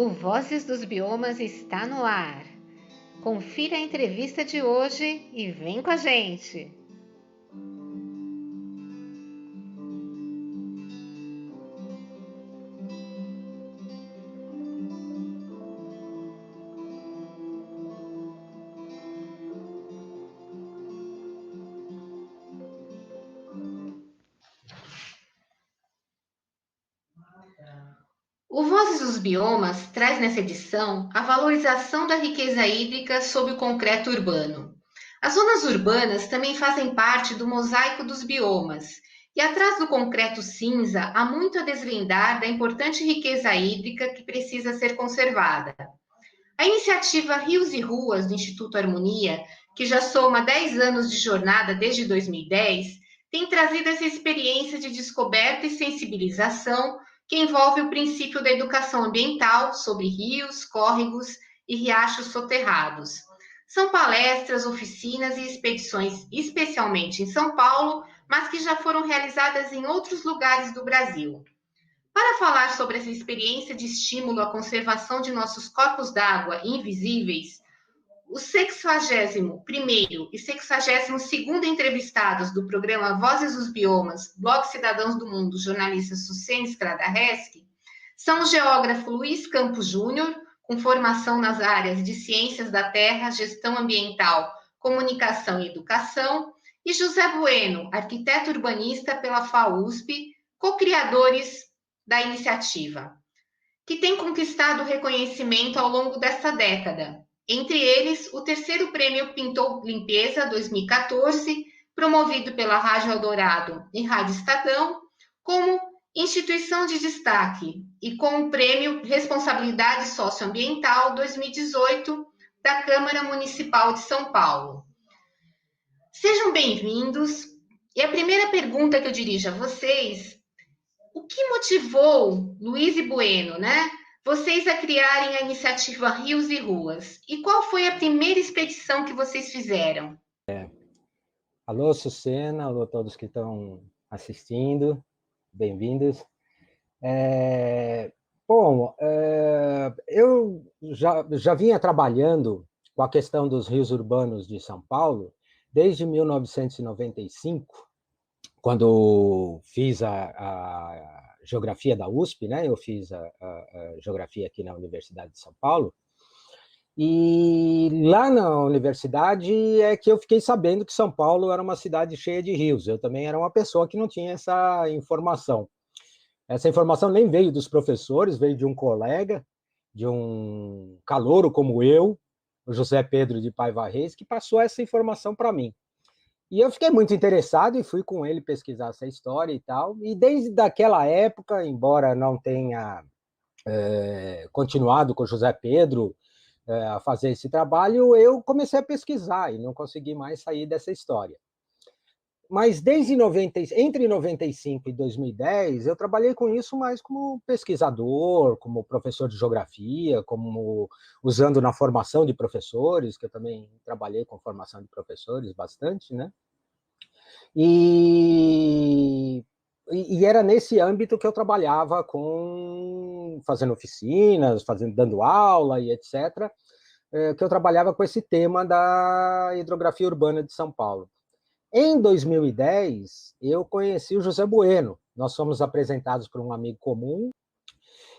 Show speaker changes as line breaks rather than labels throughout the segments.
O Vozes dos Biomas está no ar. Confira a entrevista de hoje e vem com a gente! O Vozes dos Biomas traz nessa edição a valorização da riqueza hídrica sob o concreto urbano. As zonas urbanas também fazem parte do mosaico dos biomas, e atrás do concreto cinza há muito a desvendar da importante riqueza hídrica que precisa ser conservada. A iniciativa Rios e Ruas do Instituto Harmonia, que já soma 10 anos de jornada desde 2010, tem trazido essa experiência de descoberta e sensibilização que envolve o princípio da educação ambiental sobre rios, córregos e riachos soterrados. São palestras, oficinas e expedições, especialmente em São Paulo, mas que já foram realizadas em outros lugares do Brasil. Para falar sobre essa experiência de estímulo à conservação de nossos corpos d'água invisíveis, os 61º e 62º entrevistados do programa Vozes dos Biomas, Blog Cidadãos do Mundo, jornalista Sucene Skradareski, são o geógrafo Luiz Campos Júnior, com formação nas áreas de Ciências da Terra, Gestão Ambiental, Comunicação e Educação, e José Bueno, arquiteto urbanista pela FAUSP, co-criadores da iniciativa, que tem conquistado reconhecimento ao longo desta década. Entre eles, o terceiro prêmio Pintou Limpeza 2014, promovido pela Rádio Eldorado e Rádio Estadão, como instituição de destaque, e com o prêmio Responsabilidade Socioambiental 2018 da Câmara Municipal de São Paulo. Sejam bem-vindos. E a primeira pergunta que eu dirijo a vocês: o que motivou Luiz e Bueno, vocês a criarem a iniciativa Rios e Ruas? E qual foi a primeira expedição que vocês fizeram?
Alô, Sucena, alô a todos que estão assistindo, bem-vindos. Eu já vinha trabalhando com a questão dos rios urbanos de São Paulo desde 1995, quando fiz a geografia da USP, eu fiz a geografia aqui na Universidade de São Paulo, e lá na universidade é que eu fiquei sabendo que São Paulo era uma cidade cheia de rios. Eu também era uma pessoa que não tinha essa informação. Essa informação nem veio dos professores, veio de um colega, de um calouro como eu, o José Pedro de Paiva Reis, que passou essa informação para mim. E eu fiquei muito interessado e fui com ele pesquisar essa história e tal. E desde aquela época, embora não tenha continuado com o José Pedro a fazer esse trabalho, eu comecei a pesquisar e não consegui mais sair dessa história. Mas entre 95 e 2010, eu trabalhei com isso mais como pesquisador, como professor de geografia, como usando na formação de professores, que eu também trabalhei com formação de professores bastante, E era nesse âmbito que eu trabalhava fazendo oficinas, dando aula e etc., que eu trabalhava com esse tema da hidrografia urbana de São Paulo. Em 2010, eu conheci o José Bueno. Nós fomos apresentados por um amigo comum,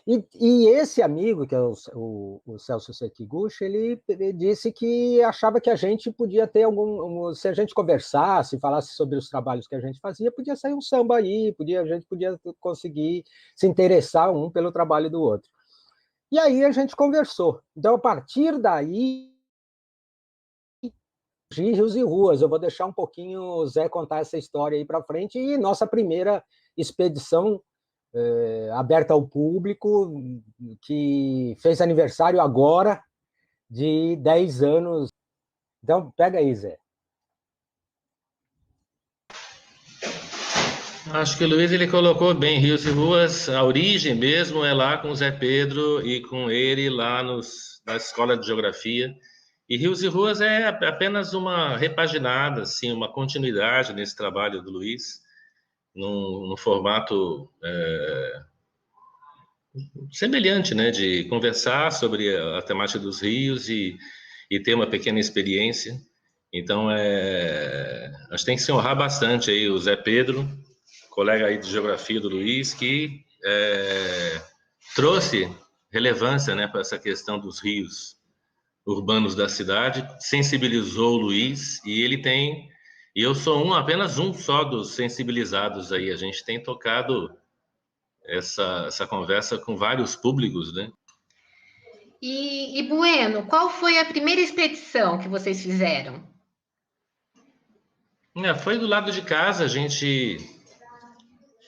e esse amigo, que é o Celso Sekiguchi, ele disse que achava que a gente podia ter se a gente conversasse, falasse sobre os trabalhos que a gente fazia, podia sair um samba aí, a gente podia conseguir se interessar um pelo trabalho do outro. E aí a gente conversou. Então, a partir daí, Rios e Ruas. Eu vou deixar um pouquinho o Zé contar essa história aí para frente, e nossa primeira expedição aberta ao público, que fez aniversário agora de 10 anos. Então, pega aí, Zé.
Acho que o Luiz ele colocou bem, Rios e Ruas, a origem mesmo é lá com o Zé Pedro e com ele lá na Escola de Geografia. E Rios e Ruas é apenas uma repaginada, assim, uma continuidade nesse trabalho do Luiz, no formato semelhante, né, de conversar sobre a temática dos rios e ter uma pequena experiência. Então, acho que tem que se honrar bastante aí o Zé Pedro, colega aí de geografia do Luiz, que trouxe relevância, né, para essa questão dos rios urbanos da cidade, sensibilizou o Luiz, e eu sou apenas um só dos sensibilizados aí. A gente tem tocado essa conversa com vários públicos, né?
E Bueno, qual foi a primeira expedição que vocês fizeram?
Foi do lado de casa, a gente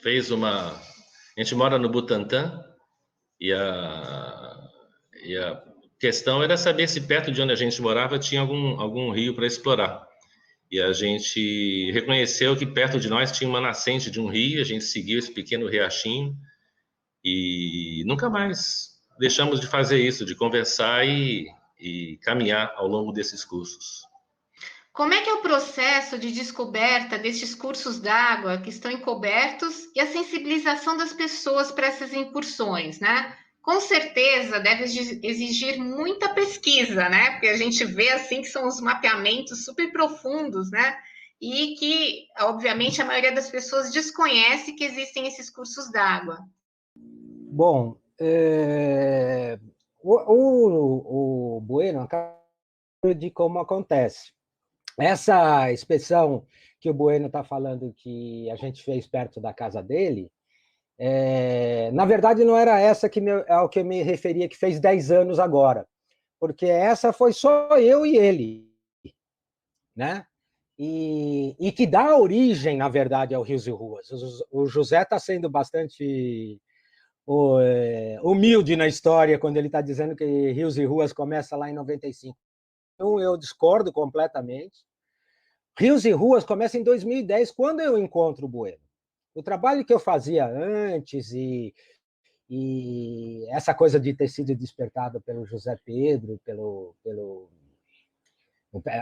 fez uma. A gente mora no Butantã e a questão era saber se perto de onde a gente morava tinha algum rio para explorar. E a gente reconheceu que perto de nós tinha uma nascente de um rio, a gente seguiu esse pequeno riachinho e nunca mais deixamos de fazer isso, de conversar e caminhar ao longo desses cursos.
Como é que é o processo de descoberta destes cursos d'água que estão encobertos e a sensibilização das pessoas para essas incursões, né? Com certeza deve exigir muita pesquisa, né? Porque a gente vê assim que são os mapeamentos super profundos, né? E que, obviamente, a maioria das pessoas desconhece que existem esses cursos d'água.
Bom, o Bueno acaba de como acontece. Essa expedição que o Bueno está falando que a gente fez perto da casa dele, na verdade não era essa ao que eu me referia, que fez 10 anos agora, porque essa foi só eu e ele, né? E que dá origem, na verdade, ao Rios e Ruas. O José está sendo bastante humilde na história quando ele está dizendo que Rios e Ruas começa lá em 95. Então, eu discordo completamente. Rios e Ruas começa em 2010, quando eu encontro o Bueno. O trabalho que eu fazia antes e essa coisa de ter sido despertado pelo José Pedro,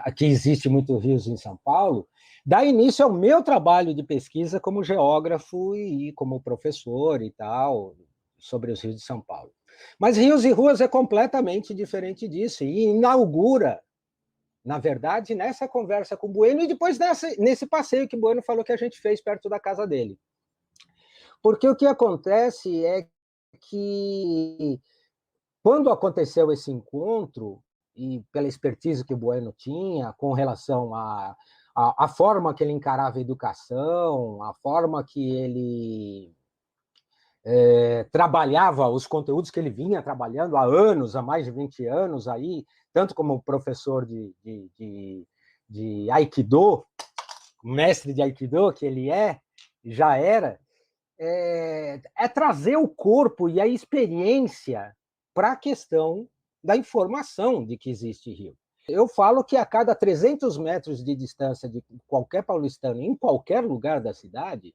aqui existe muito rios em São Paulo, dá início ao meu trabalho de pesquisa como geógrafo e como professor e tal, sobre os rios de São Paulo. Mas Rios e Ruas é completamente diferente disso, e inaugura, na verdade, nessa conversa com o Bueno, e depois nesse passeio que o Bueno falou que a gente fez perto da casa dele. Porque o que acontece é que, quando aconteceu esse encontro, e pela expertise que o Bueno tinha com relação à forma que ele encarava a educação, a forma que ele trabalhava os conteúdos que ele vinha trabalhando há anos, há mais de 20 anos, aí, tanto como professor de Aikido, mestre de Aikido que ele já era, trazer o corpo e a experiência para a questão da informação de que existe rio. Eu falo que a cada 300 metros de distância de qualquer paulistano, em qualquer lugar da cidade,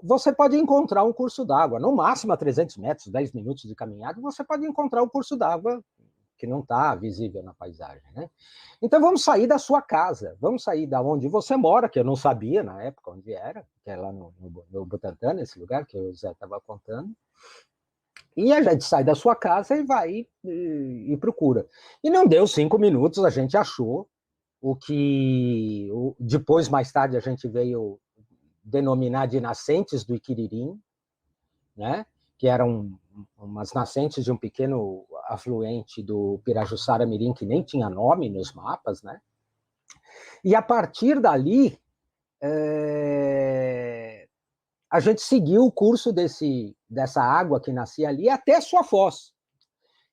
você pode encontrar um curso d'água, no máximo a 300 metros, 10 minutos de caminhada, você pode encontrar um curso d'água que não está visível na paisagem, né? Então vamos sair da sua casa, vamos sair da onde você mora, que eu não sabia na época onde era, que é lá no Butantã, nesse lugar que o Zé estava contando, e a gente sai da sua casa e vai e procura. E não deu 5 minutos, a gente achou o que depois, mais tarde, a gente veio denominar de nascentes do Iquiririm, né? Que eram umas nascentes de um pequeno afluente do Pirajussara-Mirim, que nem tinha nome nos mapas, né? E a partir dali, a gente seguiu o curso dessa água que nascia ali até sua foz.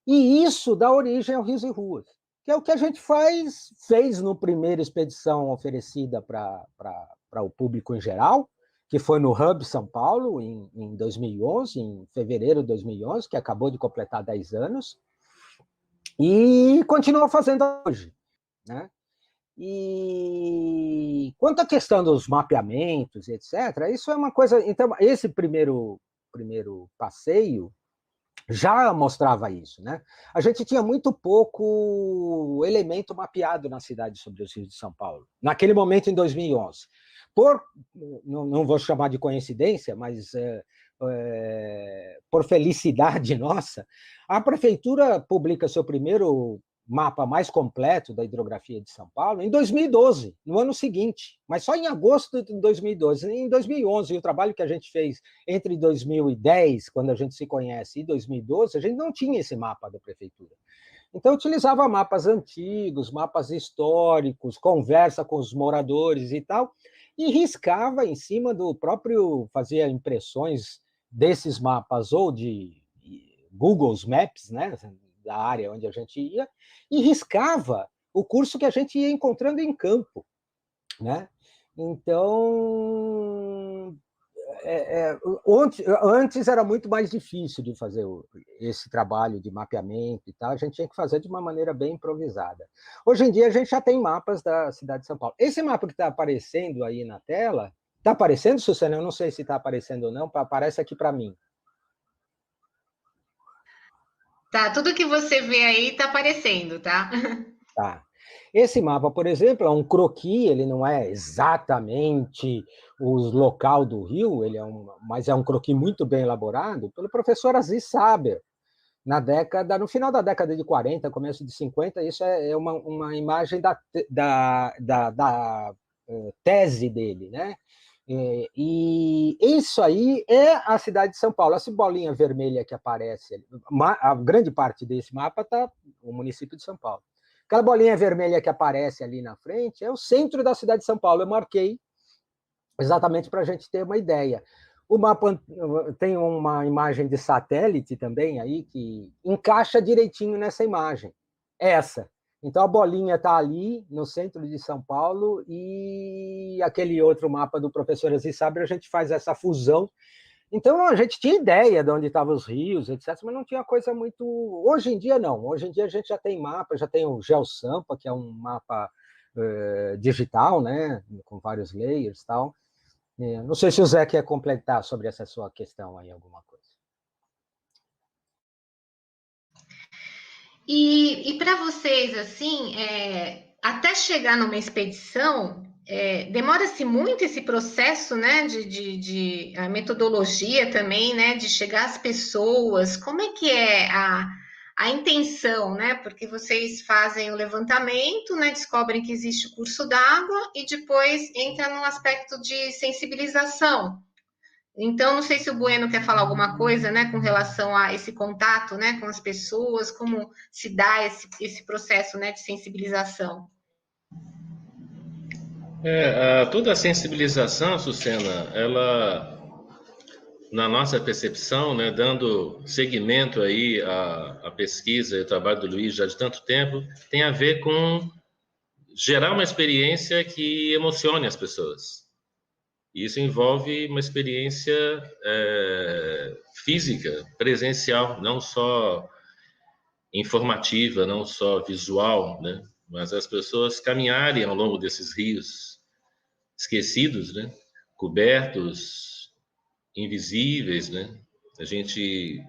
E isso dá origem ao Rios e Ruas, que é o que a gente fez no primeira expedição oferecida para o público em geral, que foi no Hub São Paulo, em 2011, em fevereiro de 2011, que acabou de completar 10 anos, e continua fazendo hoje, né? E quanto à questão dos mapeamentos, etc., isso é uma coisa... Então, esse primeiro passeio já mostrava isso, né? A gente tinha muito pouco elemento mapeado na cidade sobre os rios de São Paulo, naquele momento, em 2011. Não vou chamar de coincidência, mas por felicidade nossa, a prefeitura publica seu primeiro mapa mais completo da hidrografia de São Paulo em 2012, no ano seguinte, mas só em agosto de 2012. Em 2011, o trabalho que a gente fez entre 2010, quando a gente se conhece, e 2012, a gente não tinha esse mapa da prefeitura. Então, utilizava mapas antigos, mapas históricos, conversa com os moradores e tal, e riscava em cima do próprio, fazia impressões desses mapas ou de Google Maps, né, da área onde a gente ia, e riscava o curso que a gente ia encontrando em campo, né? Então, antes era muito mais difícil de fazer esse trabalho de mapeamento e tal, a gente tinha que fazer de uma maneira bem improvisada. Hoje em dia, a gente já tem mapas da cidade de São Paulo. Esse mapa que está aparecendo aí na tela, está aparecendo, Susana? Eu não sei se está aparecendo ou não, aparece aqui para mim.
Tá, tudo que você vê aí tá aparecendo, tá?
Tá. Esse mapa, por exemplo, é um croquis, ele não é exatamente o local do rio, mas é um croquis muito bem elaborado pelo professor Aziz Saber, no final da década de 40, começo de 50, isso é uma imagem da tese dele, né? E isso aí é a cidade de São Paulo. Essa bolinha vermelha que aparece, a grande parte desse mapa está no município de São Paulo. Aquela bolinha vermelha que aparece ali na frente é o centro da cidade de São Paulo. Eu marquei exatamente para a gente ter uma ideia. O mapa tem uma imagem de satélite também aí que encaixa direitinho nessa imagem. Essa. Então a bolinha está ali no centro de São Paulo e aquele outro mapa do professor Aziz Saber, a gente faz essa fusão. Então a gente tinha ideia de onde estavam os rios, etc., mas não tinha coisa muito. Hoje em dia, não. Hoje em dia a gente já tem mapa, já tem o GeoSampa, que é um mapa digital, né? Com vários layers e tal. Não sei se o Zé quer completar sobre essa sua questão aí, alguma coisa.
E para vocês, assim, até chegar numa expedição, demora-se muito esse processo, né, de a metodologia também, né, de chegar às pessoas. Como é que é a intenção, né? Porque vocês fazem o levantamento, né, descobrem que existe o curso d'água e depois entra num aspecto de sensibilização. Então, não sei se o Bueno quer falar alguma coisa, né, com relação a esse contato, né, com as pessoas, como se dá esse processo, né, de sensibilização.
Toda a sensibilização, Sucena, ela, na nossa percepção, né, dando seguimento aí à pesquisa e ao trabalho do Luiz já de tanto tempo, tem a ver com gerar uma experiência que emocione as pessoas. Isso envolve uma experiência física, presencial, não só informativa, não só visual, né? Mas as pessoas caminharem ao longo desses rios esquecidos, né? Cobertos, invisíveis, né? A gente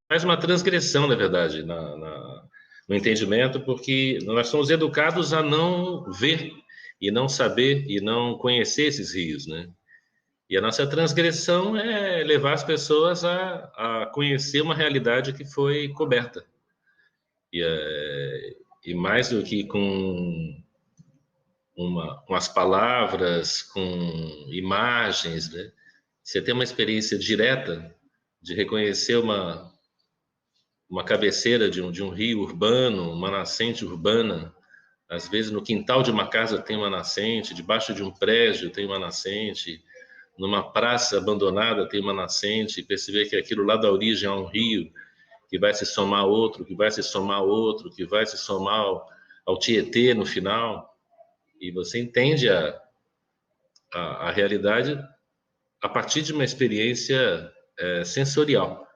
faz uma transgressão, na verdade, no entendimento, porque nós somos educados a não ver e não saber e não conhecer esses rios, né? E a nossa transgressão é levar as pessoas a conhecer uma realidade que foi coberta. E mais do que com as palavras, com imagens, né? Você tem uma experiência direta de reconhecer uma cabeceira de um rio urbano, uma nascente urbana. Às vezes no quintal de uma casa tem uma nascente, debaixo de um prédio tem uma nascente, numa praça abandonada tem uma nascente, e perceber que aquilo lá da origem é um rio, que vai se somar a outro, que vai se somar a outro, que vai se somar ao Tietê no final, e você entende a realidade a partir de uma experiência sensorial.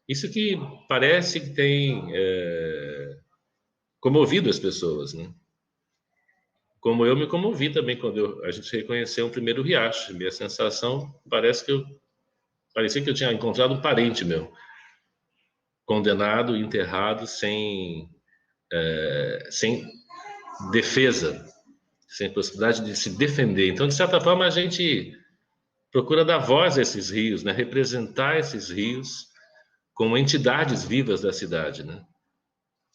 Isso que parece que tem comovido as pessoas, né? Como eu me comovi também quando a gente reconheceu o primeiro riacho. Minha sensação parecia que eu tinha encontrado um parente meu, condenado, enterrado, sem defesa, sem possibilidade de se defender. Então, de certa forma, a gente procura dar voz a esses rios, né? Representar esses rios como entidades vivas da cidade, né?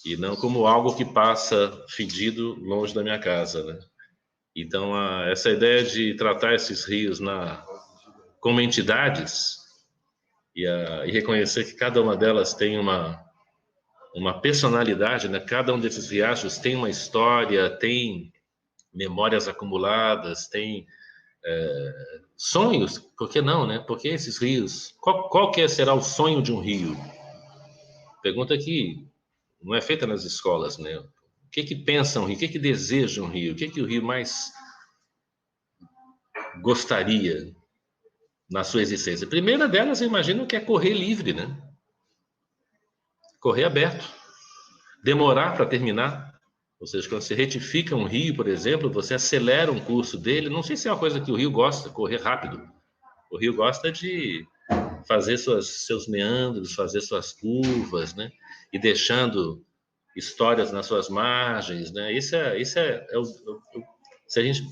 E não como algo que passa fedido longe da minha casa, né? Então, essa ideia de tratar esses rios como entidades e reconhecer que cada uma delas tem uma personalidade, né? Cada um desses riachos tem uma história, tem memórias acumuladas, tem sonhos, por que não, né? Porque esses rios, qual que será o sonho de um rio? Pergunta que não é feita nas escolas, né? O que pensa um rio? O que deseja um rio? O que o rio mais gostaria na sua existência? A primeira delas, eu imagino que é correr livre, né? Correr aberto. Demorar para terminar. Ou seja, quando você retifica um rio, por exemplo, você acelera um curso dele. Não sei se é uma coisa que o rio gosta, correr rápido. O rio gosta de fazer seus meandros, fazer suas curvas, né? E deixando histórias nas suas margens, né? Isso é se a gente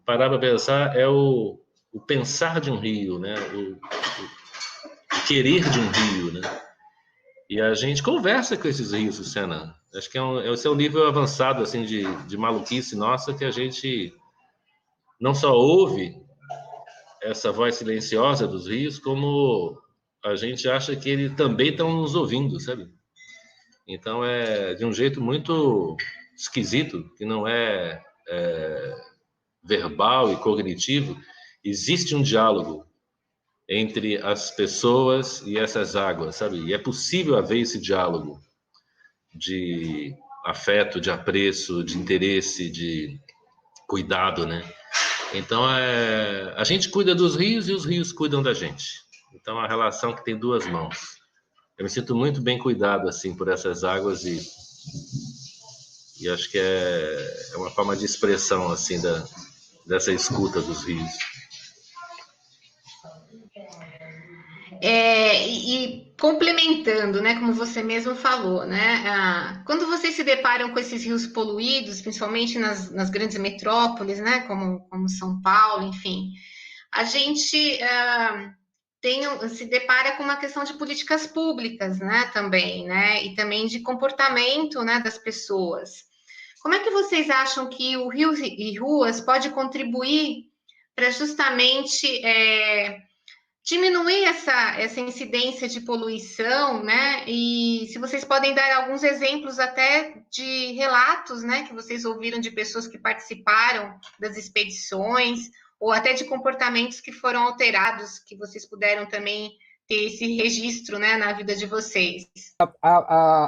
parar para pensar, é o pensar de um rio, né? O querer de um rio, né? E a gente conversa com esses rios, Luciana. Acho que esse é um nível avançado assim de maluquice nossa, que a gente não só ouve essa voz silenciosa dos rios, como a gente acha que eles também estão nos ouvindo, sabe? Então é de um jeito muito esquisito, que não é verbal e cognitivo. Existe um diálogo entre as pessoas e essas águas, sabe? E é possível haver esse diálogo de afeto, de apreço, de interesse, de cuidado, né? Então, a gente cuida dos rios e os rios cuidam da gente. Então, é uma relação que tem duas mãos. Eu me sinto muito bem cuidado, assim, por essas águas e acho que é uma forma de expressão, assim, dessa escuta dos rios.
E complementando, né, como você mesmo falou, né, quando vocês se deparam com esses rios poluídos, principalmente nas grandes metrópoles, né, como São Paulo, enfim, a gente se depara com uma questão de políticas públicas, né, também, né, e também de comportamento, né, das pessoas. Como é que vocês acham que o Rio e Ruas pode contribuir para justamente diminuir essa incidência de poluição, né? E se vocês podem dar alguns exemplos até de relatos, né, que vocês ouviram de pessoas que participaram das expedições, ou até de comportamentos que foram alterados, que vocês puderam também ter esse registro, né, na vida de vocês.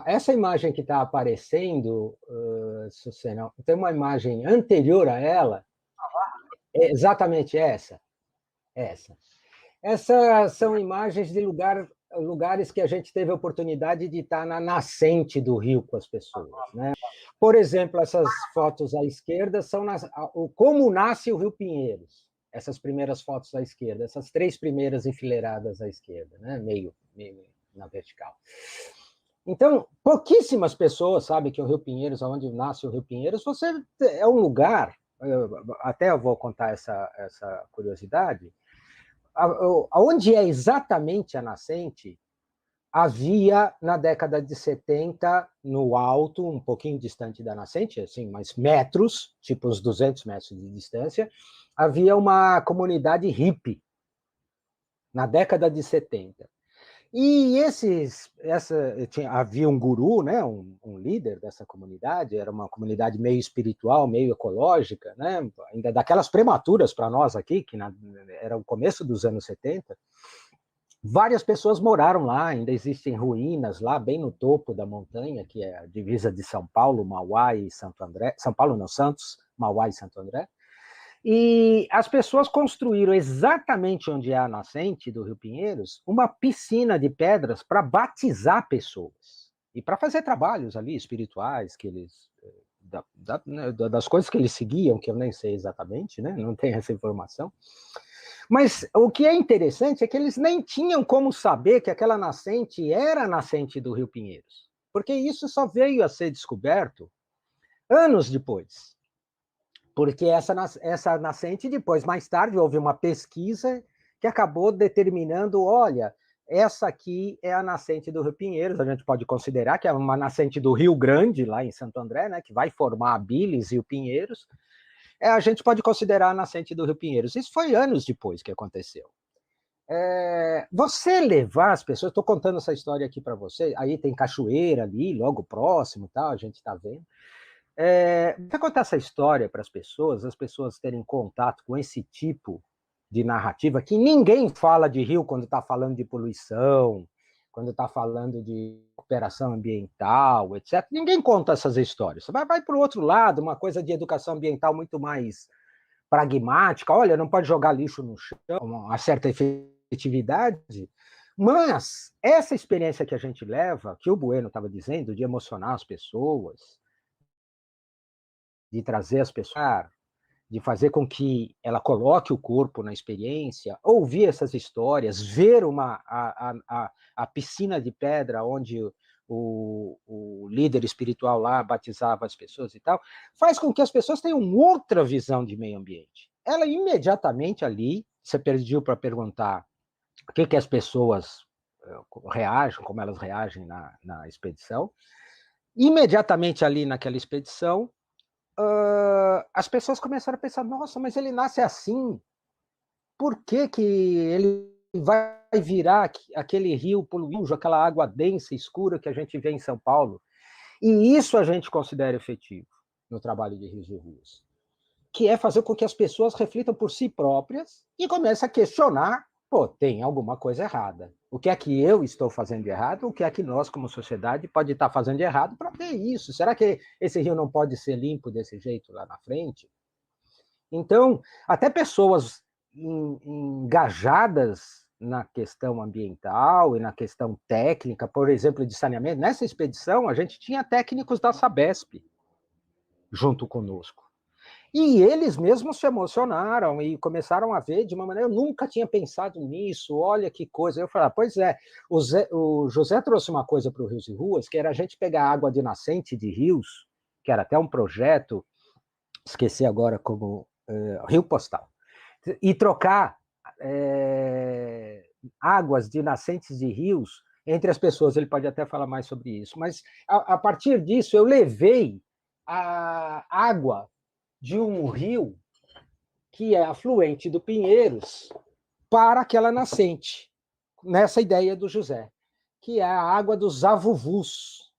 Essa imagem que está aparecendo, Sucena, tem uma imagem anterior a ela, é exatamente essa. Essas são imagens de lugares que a gente teve a oportunidade de estar na nascente do rio com as pessoas, né? Por exemplo, essas fotos à esquerda são como nasce o Rio Pinheiros. Essas primeiras fotos à esquerda, essas três primeiras enfileiradas à esquerda, né? meio na vertical. Então, pouquíssimas pessoas sabem que o Rio Pinheiros, onde nasce o Rio Pinheiros, é um lugar, até eu vou contar essa curiosidade, onde é exatamente a nascente, havia, na década de 70, no alto, um pouquinho distante da nascente, assim, mais metros, tipo uns 200 metros de distância, havia uma comunidade hippie, na década de 70. E havia um guru, né, um líder dessa comunidade, era uma comunidade meio espiritual, meio ecológica, né, ainda daquelas prematuras para nós aqui, que era o começo dos anos 70. Várias pessoas moraram lá, ainda existem ruínas lá, bem no topo da montanha, que é a divisa de São Paulo, Mauá e Santo André. São Paulo não, Santos, Mauá e Santo André. E as pessoas construíram exatamente onde é a nascente do Rio Pinheiros uma piscina de pedras para batizar pessoas e para fazer trabalhos ali espirituais que eles das coisas que eles seguiam, que eu nem sei exatamente, né? Não tenho essa informação. Mas o que é interessante é que eles nem tinham como saber que aquela nascente era a nascente do Rio Pinheiros, porque isso só veio a ser descoberto anos depois. Porque essa nascente, depois, mais tarde, houve uma pesquisa que acabou determinando, olha, essa aqui é a nascente do Rio Pinheiros, a gente pode considerar que é uma nascente do Rio Grande, lá em Santo André, né, que vai formar a Bilis e o Pinheiros, a gente pode considerar a nascente do Rio Pinheiros. Isso foi anos depois que aconteceu. Você levar as pessoas, estou contando essa história aqui para você, aí tem cachoeira ali, logo próximo, tá, a gente está vendo. Você contar essa história para as pessoas terem contato com esse tipo de narrativa, que ninguém fala de rio quando está falando de poluição, quando está falando de cooperação ambiental, etc. Ninguém conta essas histórias. Você vai para o outro lado, uma coisa de educação ambiental muito mais pragmática, olha, não pode jogar lixo no chão, uma certa efetividade, mas essa experiência que a gente leva, que o Bueno estava dizendo, de emocionar as pessoas, de trazer as pessoas, de fazer com que ela coloque o corpo na experiência, ouvir essas histórias, ver a piscina de pedra onde o líder espiritual lá batizava as pessoas e tal, faz com que as pessoas tenham outra visão de meio ambiente. Ela imediatamente ali, você pediu para perguntar o que as pessoas reagem, como elas reagem na expedição, imediatamente ali naquela expedição, as pessoas começaram a pensar, nossa, mas ele nasce assim, por que ele vai virar aquele rio poluído, aquela água densa, escura que a gente vê em São Paulo? E isso a gente considera efetivo no trabalho de Rios e Ruas, que é fazer com que as pessoas reflitam por si próprias e comecem a questionar, pô, tem alguma coisa errada. O que é que eu estou fazendo de errado? O que é que nós, como sociedade, pode estar fazendo de errado para ter isso? Será que esse rio não pode ser limpo desse jeito lá na frente? Então, até pessoas engajadas na questão ambiental e na questão técnica, por exemplo, de saneamento, nessa expedição a gente tinha técnicos da Sabesp junto conosco. E eles mesmos se emocionaram e começaram a ver de uma maneira, eu nunca tinha pensado nisso, olha que coisa. Eu falei, pois é, o José trouxe uma coisa para o Rios e Ruas, que era a gente pegar água de nascente de rios, que era até um projeto, esqueci agora como Rio Postal, e trocar águas de nascentes de rios entre as pessoas. Ele pode até falar mais sobre isso, mas a partir disso eu levei a água de um rio que é afluente do Pinheiros para aquela nascente, nessa ideia do José, que é a água dos Avuvus.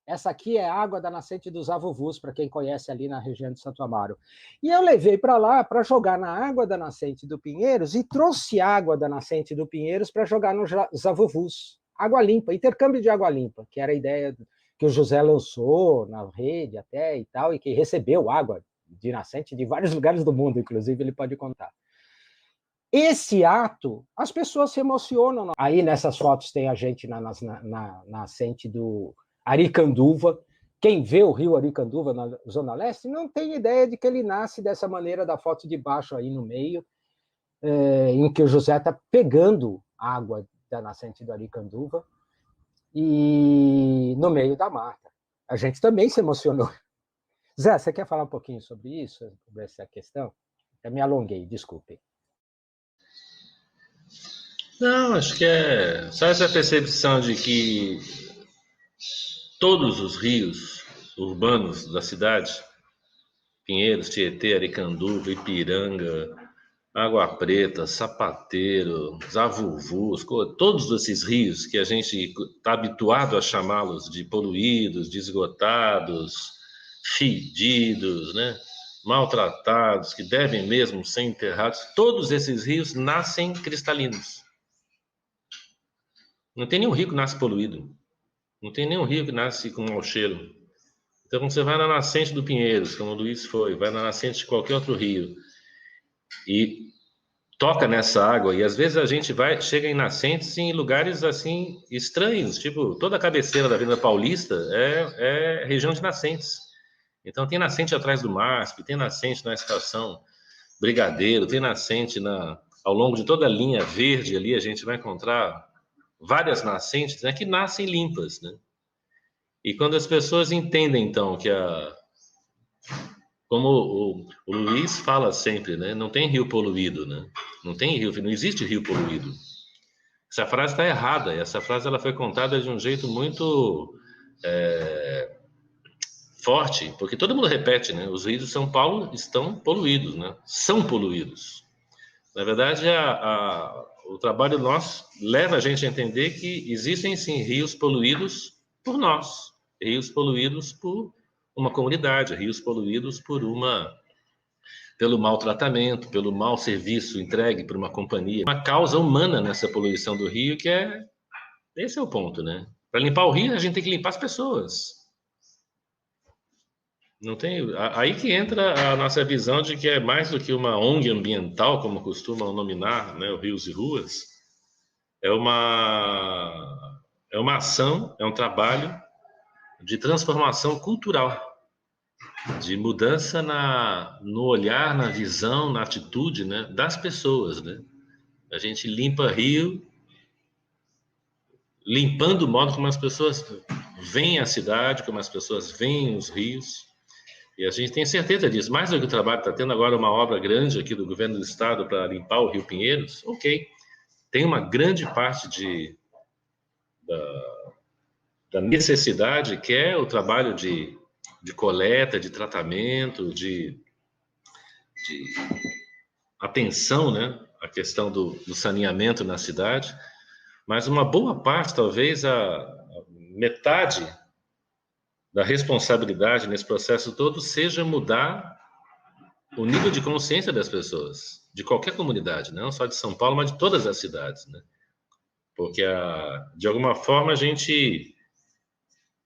Essa aqui é a água da nascente dos Avuvus, para quem conhece ali na região de Santo Amaro. E eu levei para lá para jogar na água da nascente do Pinheiros e trouxe água da nascente do Pinheiros para jogar nos Avuvus. Água limpa, intercâmbio de água limpa, que era a ideia que o José lançou na rede até e tal, e que recebeu água de nascente de vários lugares do mundo, inclusive ele pode contar. Esse ato, as pessoas se emocionam. Aí nessas fotos tem a gente na nascente do Aricanduva. Quem vê o rio Aricanduva na Zona Leste não tem ideia de que ele nasce dessa maneira, da foto de baixo aí no meio, em que o José está pegando água da nascente do Aricanduva e no meio da mata. A gente também se emocionou. Zé, você quer falar um pouquinho sobre isso, sobre essa questão? Eu me alonguei, desculpe.
Não, acho que é só essa percepção de que todos os rios urbanos da cidade, Pinheiros, Tietê, Aricanduva, Ipiranga, Água Preta, Sapateiro, Zavuvus, todos esses rios que a gente está habituado a chamá-los de poluídos, de esgotados, fedidos, né? Maltratados, que devem mesmo ser enterrados, todos esses rios nascem cristalinos. Não tem nenhum rio que nasce poluído. Não tem nenhum rio que nasce com mau cheiro. Então, quando você vai na nascente do Pinheiros, como o Luiz foi, vai na nascente de qualquer outro rio e toca nessa água, e às vezes a gente chega em nascentes em lugares assim estranhos, tipo, toda a cabeceira da Avenida Paulista é região de nascentes. Então tem nascente atrás do MASP, tem nascente na estação Brigadeiro, tem nascente ao longo de toda a linha verde ali, a gente vai encontrar várias nascentes, né, que nascem limpas, né? E quando as pessoas entendem, então, que como o Luiz fala sempre, né, não tem rio poluído, né? Não tem rio, não existe rio poluído. Essa frase está errada. E essa frase ela foi contada de um jeito muito forte, porque todo mundo repete, né? Os rios de São Paulo estão poluídos, né? São poluídos. Na verdade, o trabalho nosso leva a gente a entender que existem, sim, rios poluídos por nós, rios poluídos por uma comunidade, rios poluídos pelo maltratamento, pelo mau serviço entregue por uma companhia. Uma causa humana nessa poluição do rio, esse é o ponto, né? Para limpar o rio, a gente tem que limpar as pessoas. Não tem, aí que entra a nossa visão de que é mais do que uma ONG ambiental, como costumam nominar, né, o Rios e Ruas. É uma ação, é um trabalho de transformação cultural, de mudança no olhar, na visão, na atitude, né, das pessoas, né? A gente limpa rio, limpando o modo como as pessoas veem a cidade, como as pessoas veem os rios. E a gente tem certeza disso. Mais do que o trabalho, está tendo agora uma obra grande aqui do governo do estado para limpar o Rio Pinheiros. Ok, tem uma grande parte da necessidade, que é o trabalho de coleta, de tratamento, de atenção, né, à questão do saneamento na cidade. Mas uma boa parte, talvez a metade da responsabilidade nesse processo todo seja mudar o nível de consciência das pessoas, de qualquer comunidade, não só de São Paulo, mas de todas as cidades, né? Porque, de alguma forma, a gente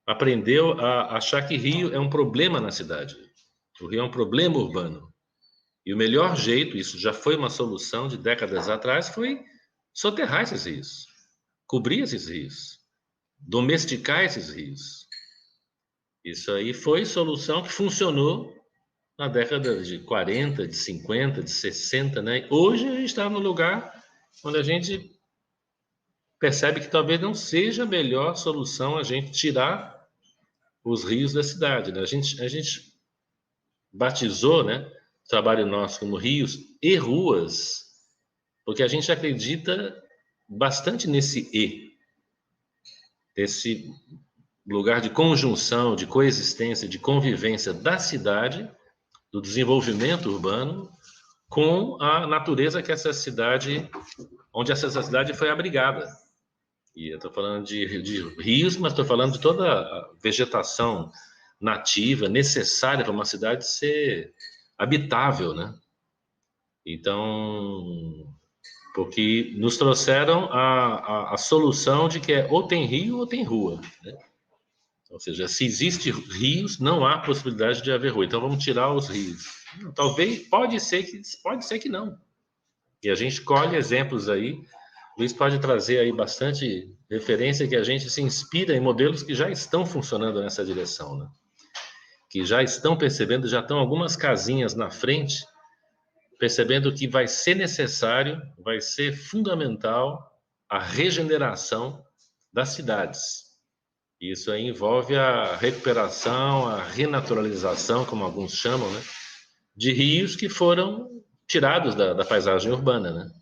aprendeu a achar que Rio é um problema na cidade. O Rio é um problema urbano. E o melhor jeito, isso já foi uma solução de décadas atrás, foi soterrar esses rios, cobrir esses rios, domesticar esses rios. Isso aí foi solução que funcionou na década de 40, de 50, de 60, né? Hoje a gente está no lugar onde a gente percebe que talvez não seja a melhor solução a gente tirar os rios da cidade, né? A gente batizou, né, o trabalho nosso como rios e ruas, porque a gente acredita bastante nesse desse lugar de conjunção, de coexistência, de convivência da cidade, do desenvolvimento urbano, com a natureza que onde essa cidade foi abrigada. E eu estou falando de rios, mas estou falando de toda a vegetação nativa necessária para uma cidade ser habitável, né? Então, porque nos trouxeram a solução de que ou tem rio ou tem rua, né? Ou seja, se existe rios, não há possibilidade de haver rua. Então vamos tirar os rios. Talvez, pode ser que não. E a gente colhe exemplos aí. O Luiz pode trazer aí bastante referência que a gente se inspira em modelos que já estão funcionando nessa direção, né? Que já estão percebendo, já estão algumas casinhas na frente, percebendo que vai ser necessário, vai ser fundamental a regeneração das cidades. Isso aí envolve a recuperação, a renaturalização, como alguns chamam, né, de rios que foram tirados da paisagem urbana, né?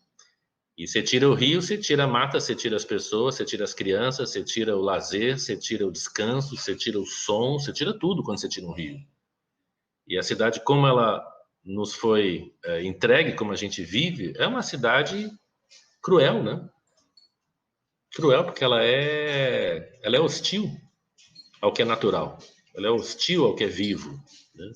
E você tira o rio, você tira a mata, você tira as pessoas, você tira as crianças, você tira o lazer, você tira o descanso, você tira o som, você tira tudo quando você tira um rio. E a cidade, como ela nos foi entregue, como a gente vive, é uma cidade cruel, né? Cruel porque ela é hostil ao que é natural, ela é hostil ao que é vivo, né?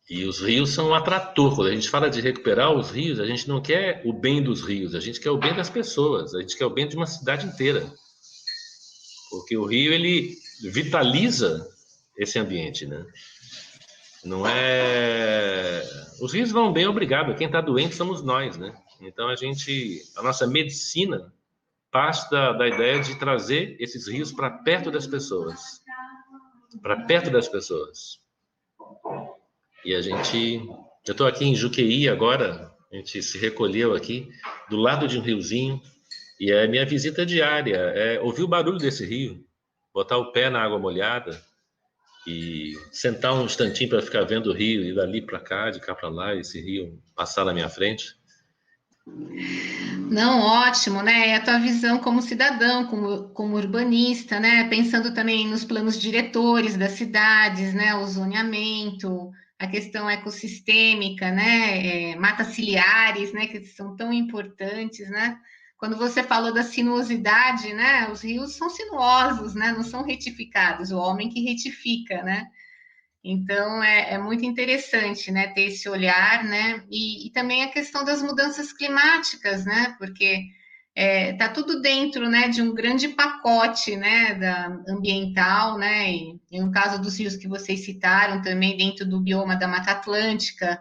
E os rios são um atrator. Quando a gente fala de recuperar os rios, a gente não quer o bem dos rios, a gente quer o bem das pessoas, a gente quer o bem de uma cidade inteira. Porque o rio, ele vitaliza esse ambiente, né? Não é... Os rios vão bem, obrigado. Quem está doente somos nós, né? Então a nossa medicina parte da ideia de trazer esses rios para perto das pessoas. Para perto das pessoas. E eu estou aqui em Juqueí agora, a gente se recolheu aqui, do lado de um riozinho, e a minha visita diária é ouvir o barulho desse rio, botar o pé na água molhada e sentar um instantinho para ficar vendo o rio, e dali para cá, de cá para lá, esse rio passar na minha frente.
Não, ótimo, né? É a tua visão como cidadão, como urbanista, né? Pensando também nos planos diretores das cidades, né? O zoneamento, a questão ecossistêmica, né? Matas ciliares, né? Que são tão importantes, né? Quando você falou da sinuosidade, né? Os rios são sinuosos, né? Não são retificados, o homem que retifica, né? Então é muito interessante, né, ter esse olhar, né, e também a questão das mudanças climáticas, né, porque tá tudo dentro, né, de um grande pacote, né, ambiental, né, e no caso dos rios que vocês citaram, também dentro do bioma da Mata Atlântica,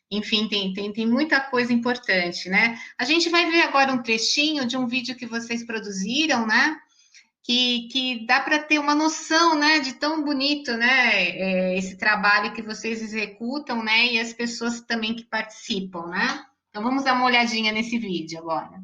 enfim, tem muita coisa importante, né. A gente vai ver agora um trechinho de um vídeo que vocês produziram, né, que dá para ter uma noção, né, de tão bonito, né, esse trabalho que vocês executam, né, e as pessoas também que participam, né? Então vamos dar uma olhadinha nesse vídeo agora.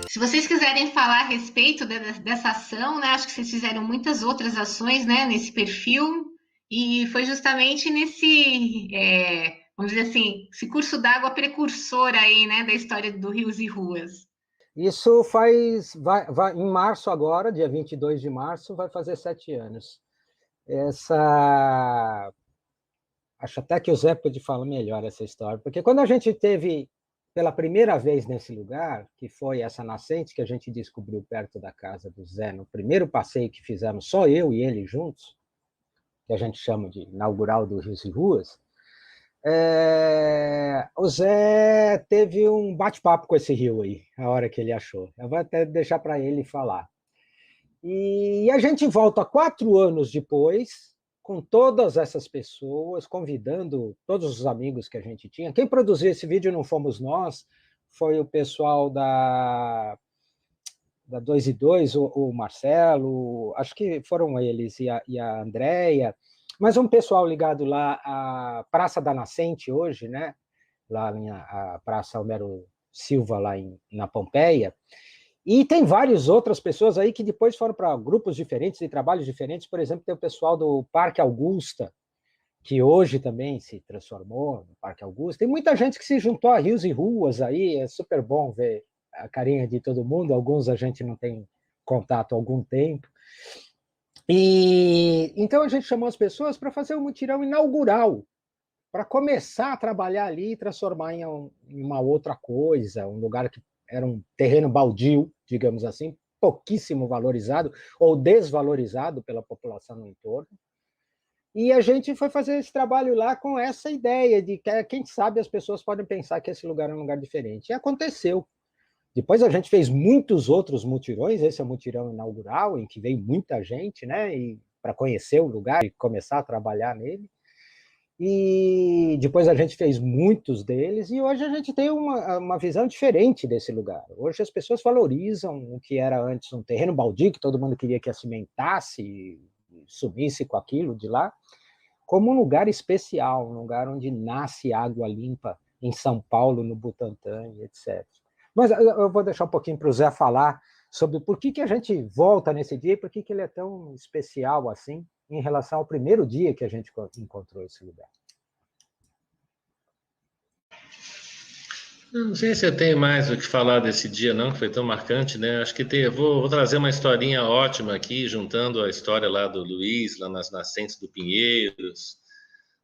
Se vocês quiserem falar a respeito dessa ação, né, acho que vocês fizeram muitas outras ações, né, nesse perfil, e foi justamente vamos dizer assim, esse curso d'água precursor aí, né, da história do Rios e Ruas.
Isso em março agora, dia 22 de março, vai fazer 7 anos. Acho até que o Zé pode falar melhor essa história, porque quando a gente teve pela primeira vez nesse lugar, que foi essa nascente que a gente descobriu perto da casa do Zé, no primeiro passeio que fizemos só eu e ele juntos, que a gente chama de inaugural do Rios e Ruas, o Zé teve um bate-papo com esse rio aí, a hora que ele achou. Eu vou até deixar para ele falar. E a gente volta 4 anos depois, com todas essas pessoas, convidando todos os amigos que a gente tinha. Quem produziu esse vídeo não fomos nós, foi o pessoal da 2 e 2, o Marcelo, acho que foram eles, e a Andréia, mas um pessoal ligado lá à Praça da Nascente hoje, né? Lá a Praça Homero Silva, lá na Pompeia. E tem várias outras pessoas aí que depois foram para grupos diferentes e trabalhos diferentes. Por exemplo, tem o pessoal do Parque Augusta, que hoje também se transformou no Parque Augusta. Tem muita gente que se juntou a Rios e Ruas aí, é super bom ver a carinha de todo mundo. Alguns a gente não tem contato há algum tempo. E então a gente chamou as pessoas para fazer um mutirão inaugural, para começar a trabalhar ali e transformar em uma outra coisa, um lugar que era um terreno baldio, digamos assim, pouquíssimo valorizado ou desvalorizado pela população no entorno. E a gente foi fazer esse trabalho lá com essa ideia de que, quem sabe, as pessoas podem pensar que esse lugar é um lugar diferente. E aconteceu. Depois a gente fez muitos outros mutirões, esse é o mutirão inaugural, em que veio muita gente, né, para conhecer o lugar e começar a trabalhar nele. E depois a gente fez muitos deles, e hoje a gente tem uma visão diferente desse lugar. Hoje as pessoas valorizam o que era antes um terreno baldio, que todo mundo queria que acimentasse e sumisse com aquilo de lá, como um lugar especial, um lugar onde nasce água limpa em São Paulo, no Butantã, etc. Mas eu vou deixar um pouquinho para o Zé falar sobre por que a gente volta nesse dia e por que ele é tão especial assim, em relação ao primeiro dia que a gente encontrou esse lugar.
Eu não sei se eu tenho mais o que falar desse dia, não, que foi tão marcante, né? Acho que tem, vou trazer uma historinha ótima aqui, juntando a história lá do Luiz, lá nas nascentes do Pinheiros,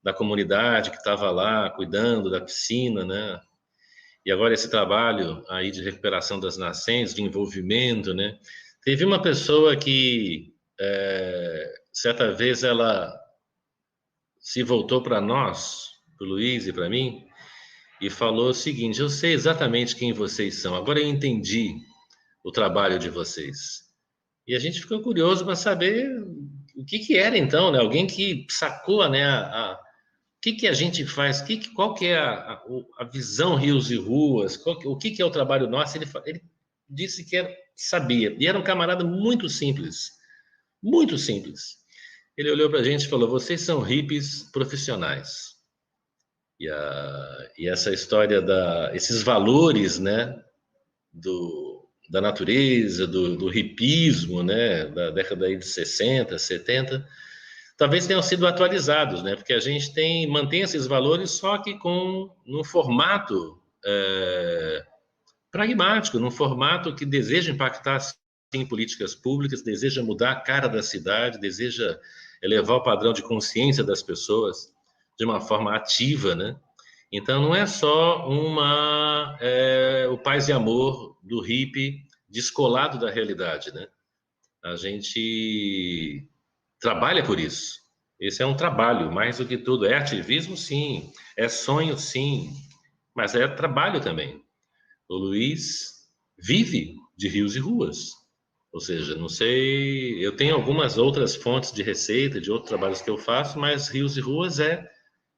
da comunidade que estava lá cuidando da piscina, né? E agora esse trabalho aí de recuperação das nascentes, de envolvimento, né? Teve uma pessoa que, certa vez, ela se voltou para nós, para o Luiz e para mim, e falou o seguinte: eu sei exatamente quem vocês são, agora eu entendi o trabalho de vocês. E a gente ficou curioso para saber o que era então, né? Alguém que sacou, né, o que a gente faz, qual que é a visão Rios e Ruas, o que é o trabalho nosso. Ele disse que sabia, e era um camarada muito simples, muito simples. Ele olhou para a gente e falou: vocês são hippies profissionais. E essa história esses valores, né, da natureza, do hipismo, né, da década aí de 60, 70, talvez tenham sido atualizados, né, porque a gente mantém esses valores, só que num formato pragmático, num formato que deseja impactar sim políticas públicas, deseja mudar a cara da cidade, deseja elevar o padrão de consciência das pessoas de uma forma ativa, né? Então, não é só o paz e amor do hippie descolado da realidade, né? A gente trabalha por isso. Esse é um trabalho, mais do que tudo. É ativismo, sim. É sonho, sim. Mas é trabalho também. O Luiz vive de rios e ruas. Ou seja, não sei... Eu tenho algumas outras fontes de receita, de outros trabalhos que eu faço, mas rios e ruas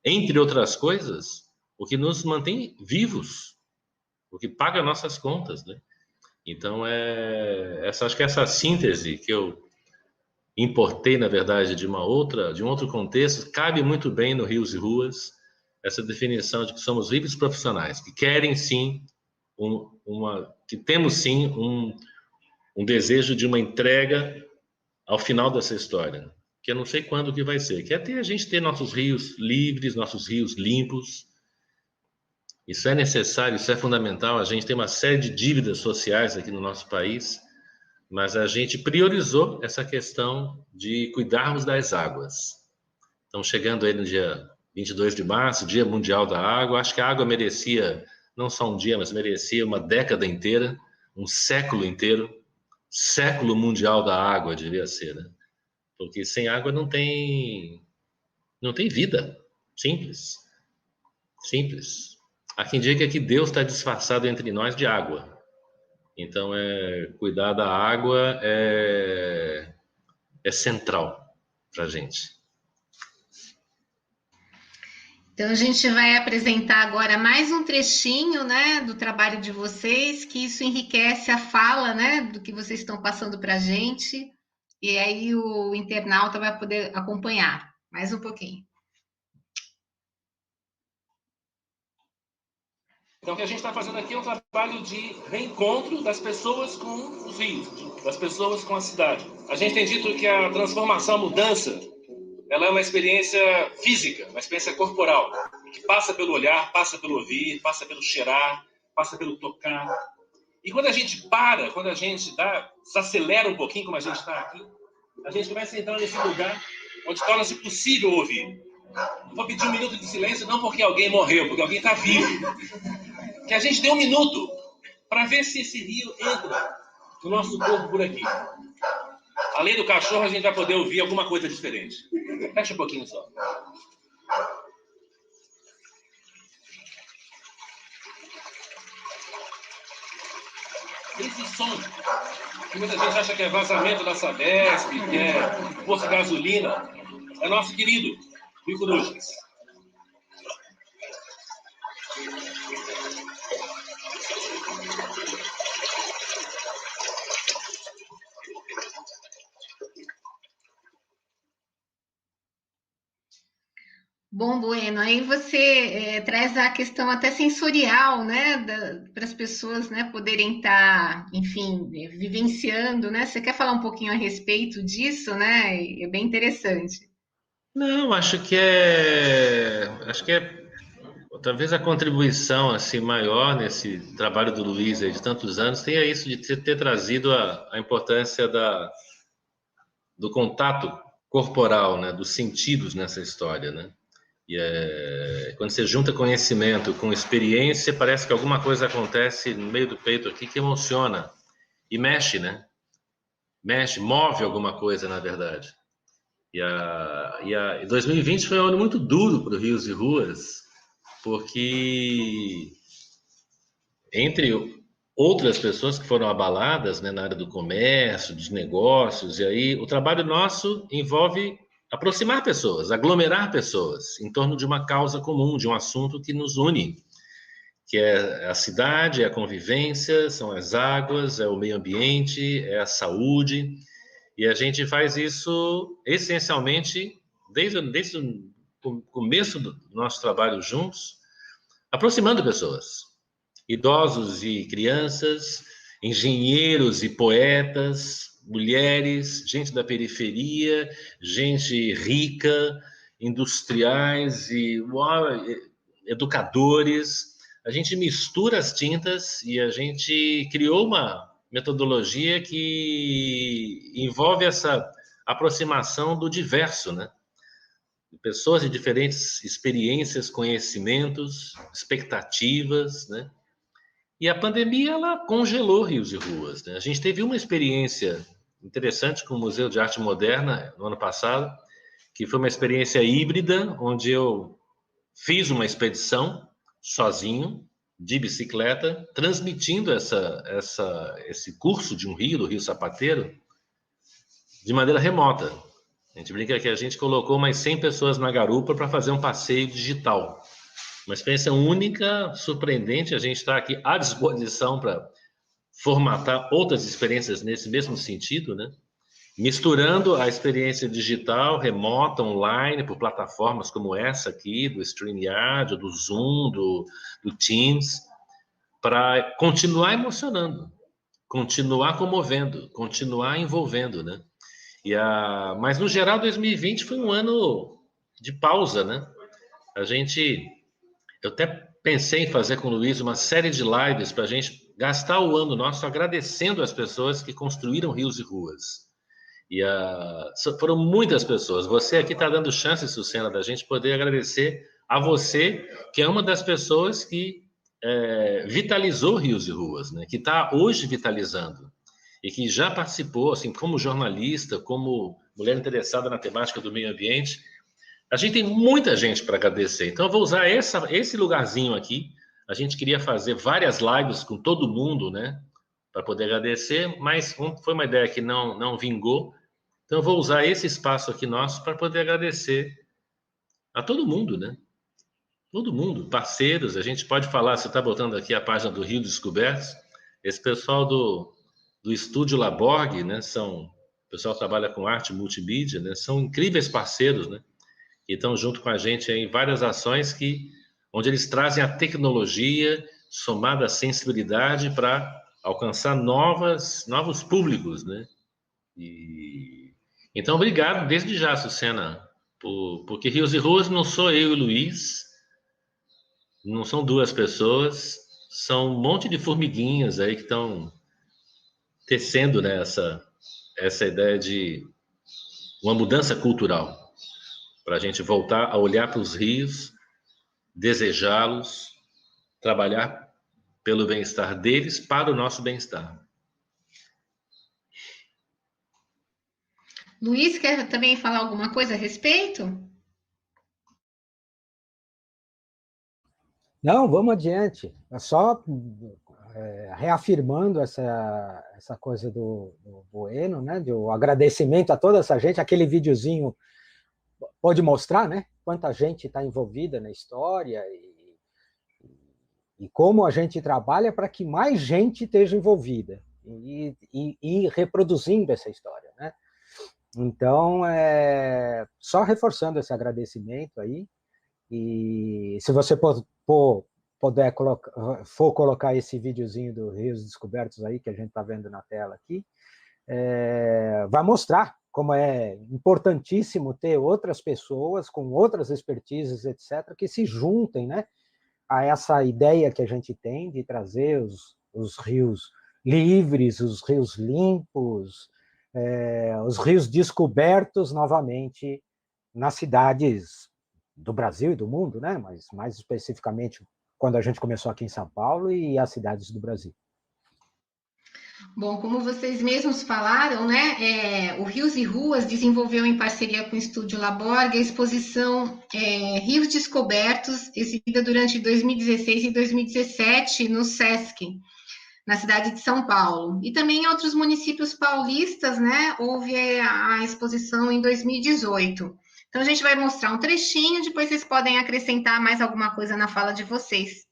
entre outras coisas, o que nos mantém vivos, o que paga nossas contas, né? Então, acho que essa síntese que eu importei, na verdade, de um outro contexto, cabe muito bem no Rios e Ruas, essa definição de que somos livres profissionais, que querem sim, que temos sim um desejo de uma entrega ao final dessa história, que eu não sei quando que vai ser, que a gente ter nossos rios livres, nossos rios limpos. Isso é necessário, isso é fundamental. A gente tem uma série de dívidas sociais aqui no nosso país, mas a gente priorizou essa questão de cuidarmos das águas. Então, chegando aí no dia 22 de março, Dia Mundial da Água, acho que a água merecia, não só um dia, mas merecia uma década inteira, um século inteiro, século mundial da água, devia ser, né? Porque sem água não tem vida. Simples. Simples. Há quem diga que Deus está disfarçado entre nós de água. Então, cuidar da água é central para a gente.
Então, a gente vai apresentar agora mais um trechinho, né, do trabalho de vocês, que isso enriquece a fala, né, do que vocês estão passando para a gente, e aí o internauta vai poder acompanhar mais um pouquinho.
Então, o que a gente está fazendo aqui é um trabalho de reencontro das pessoas com os rios, das pessoas com a cidade. A gente tem dito que a transformação, a mudança, ela é uma experiência física, uma experiência corporal, que passa pelo olhar, passa pelo ouvir, passa pelo cheirar, passa pelo tocar. E quando a gente quando a gente desacelera um pouquinho, como a gente está aqui, a gente começa a entrar nesse lugar onde torna-se possível ouvir. Vou pedir 1 minuto de silêncio, não porque alguém morreu, porque alguém está vivo. Que a gente dê 1 minuto para ver se esse rio entra no nosso corpo por aqui. Além do cachorro, a gente vai poder ouvir alguma coisa diferente. Fecha um pouquinho só. Esse som, que muita gente acha que é vazamento da Sabesp, que é posto de gasolina, é nosso querido Rio Corujas.
Bom, Bueno, aí você traz a questão até sensorial, né, para as pessoas, né, poderem estar, enfim, vivenciando, né? Você quer falar um pouquinho a respeito disso, né? É bem interessante.
Não, acho que talvez a contribuição assim maior nesse trabalho do Luiz aí, de tantos anos tenha isso de ter trazido a importância do contato corporal, né, dos sentidos nessa história, né? E quando você junta conhecimento com experiência, parece que alguma coisa acontece no meio do peito aqui que emociona e mexe, né? Mexe, move alguma coisa, na verdade. E 2020 foi um ano muito duro para o Rios e Ruas, porque entre outras pessoas que foram abaladas, né, na área do comércio, dos negócios, e aí o trabalho nosso envolve aproximar pessoas, aglomerar pessoas em torno de uma causa comum, de um assunto que nos une, que é a cidade, é a convivência, são as águas, é o meio ambiente, é a saúde, e a gente faz isso essencialmente desde o começo do nosso trabalho juntos, aproximando pessoas, idosos e crianças, engenheiros e poetas, mulheres, gente da periferia, gente rica, industriais e educadores. A gente mistura as tintas e a gente criou uma metodologia que envolve essa aproximação do diverso, né? Pessoas de diferentes experiências, conhecimentos, expectativas, né? E a pandemia, ela congelou Rios e Ruas, né? A gente teve uma experiência interessante com o Museu de Arte Moderna no ano passado, que foi uma experiência híbrida, onde eu fiz uma expedição sozinho, de bicicleta, transmitindo esse curso de um rio, do Rio Sapateiro, de maneira remota. A gente brinca que a gente colocou mais 100 pessoas na garupa para fazer um passeio digital. Uma experiência única, surpreendente. A gente está aqui à disposição para formatar outras experiências nesse mesmo sentido, né? Misturando a experiência digital, remota, online, por plataformas como essa aqui, do StreamYard, do Zoom, do Teams, para continuar emocionando, continuar comovendo, continuar envolvendo, né? Mas, no geral, 2020 foi um ano de pausa, né? Eu até pensei em fazer com o Luiz uma série de lives para a gente gastar o ano nosso agradecendo as pessoas que construíram rios e ruas. Foram muitas pessoas. Você aqui está dando chance, Sucena, da gente poder agradecer a você, que é uma das pessoas que vitalizou Rios e Ruas, né? Que está hoje vitalizando e que já participou, assim, como jornalista, como mulher interessada na temática do meio ambiente. A gente tem muita gente para agradecer. Então, eu vou usar esse lugarzinho aqui. A gente queria fazer várias lives com todo mundo, né? Para poder agradecer, mas foi uma ideia que não vingou. Então, eu vou usar esse espaço aqui nosso para poder agradecer a todo mundo, né? Todo mundo, parceiros. A gente pode falar, você está botando aqui a página do Rio Descobertos. Esse pessoal do Estúdio Laborg, né? O pessoal que trabalha com arte multimídia, né? São incríveis parceiros, né? Que estão junto com a gente em várias ações onde eles trazem a tecnologia somada à sensibilidade para alcançar novos públicos, né? Então, obrigado desde já, Sucena, porque Rios e Ruas não sou eu e o Luiz, não são duas pessoas, são um monte de formiguinhas aí que estão tecendo, né, essa ideia de uma mudança cultural, para a gente voltar a olhar para os rios, desejá-los, trabalhar pelo bem-estar deles para o nosso bem-estar.
Luiz, quer também falar alguma coisa a respeito?
Não, vamos adiante. É só reafirmando essa coisa do Bueno, né? Do agradecimento a toda essa gente. Aquele videozinho pode mostrar, né? Quanta gente está envolvida na história e como a gente trabalha para que mais gente esteja envolvida e reproduzindo essa história, né? Então, só reforçando esse agradecimento aí, e se você puder colocar esse videozinho do Rios Descobertos aí, que a gente está vendo na tela aqui, vai mostrar como é importantíssimo ter outras pessoas com outras expertises, etc., que se juntem, né, a essa ideia que a gente tem de trazer os rios livres, os rios limpos, os rios descobertos novamente nas cidades do Brasil e do mundo, né? Mas mais especificamente quando a gente começou aqui em São Paulo e as cidades do Brasil.
Bom, como vocês mesmos falaram, né, o Rios e Ruas desenvolveu em parceria com o Estúdio Laborg a exposição Rios Descobertos, exibida durante 2016 e 2017 no Sesc, na cidade de São Paulo. E também em outros municípios paulistas, né, houve a exposição em 2018. Então, a gente vai mostrar um trechinho, depois vocês podem acrescentar mais alguma coisa na fala de vocês.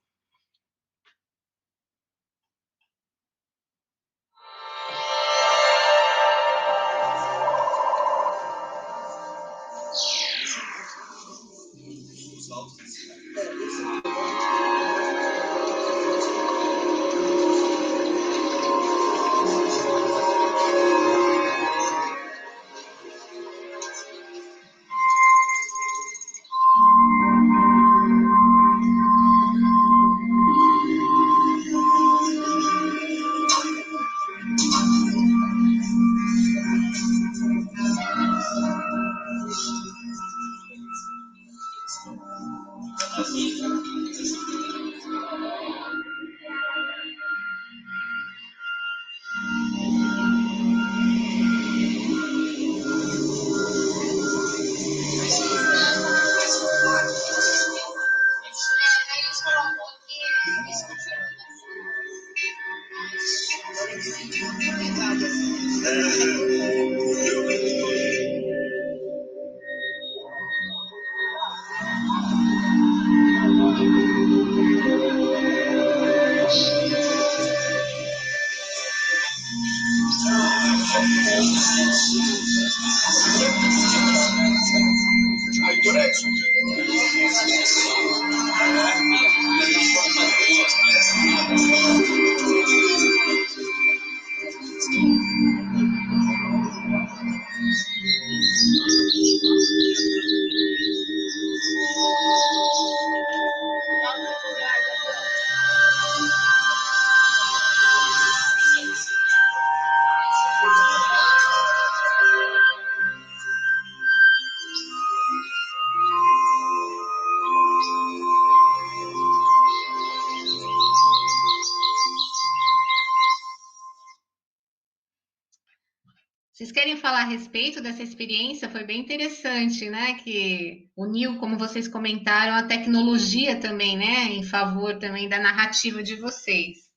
Vocês querem falar a respeito dessa experiência? Foi bem interessante, né? Que uniu, como vocês comentaram, a tecnologia também, né? Em favor também da narrativa de vocês.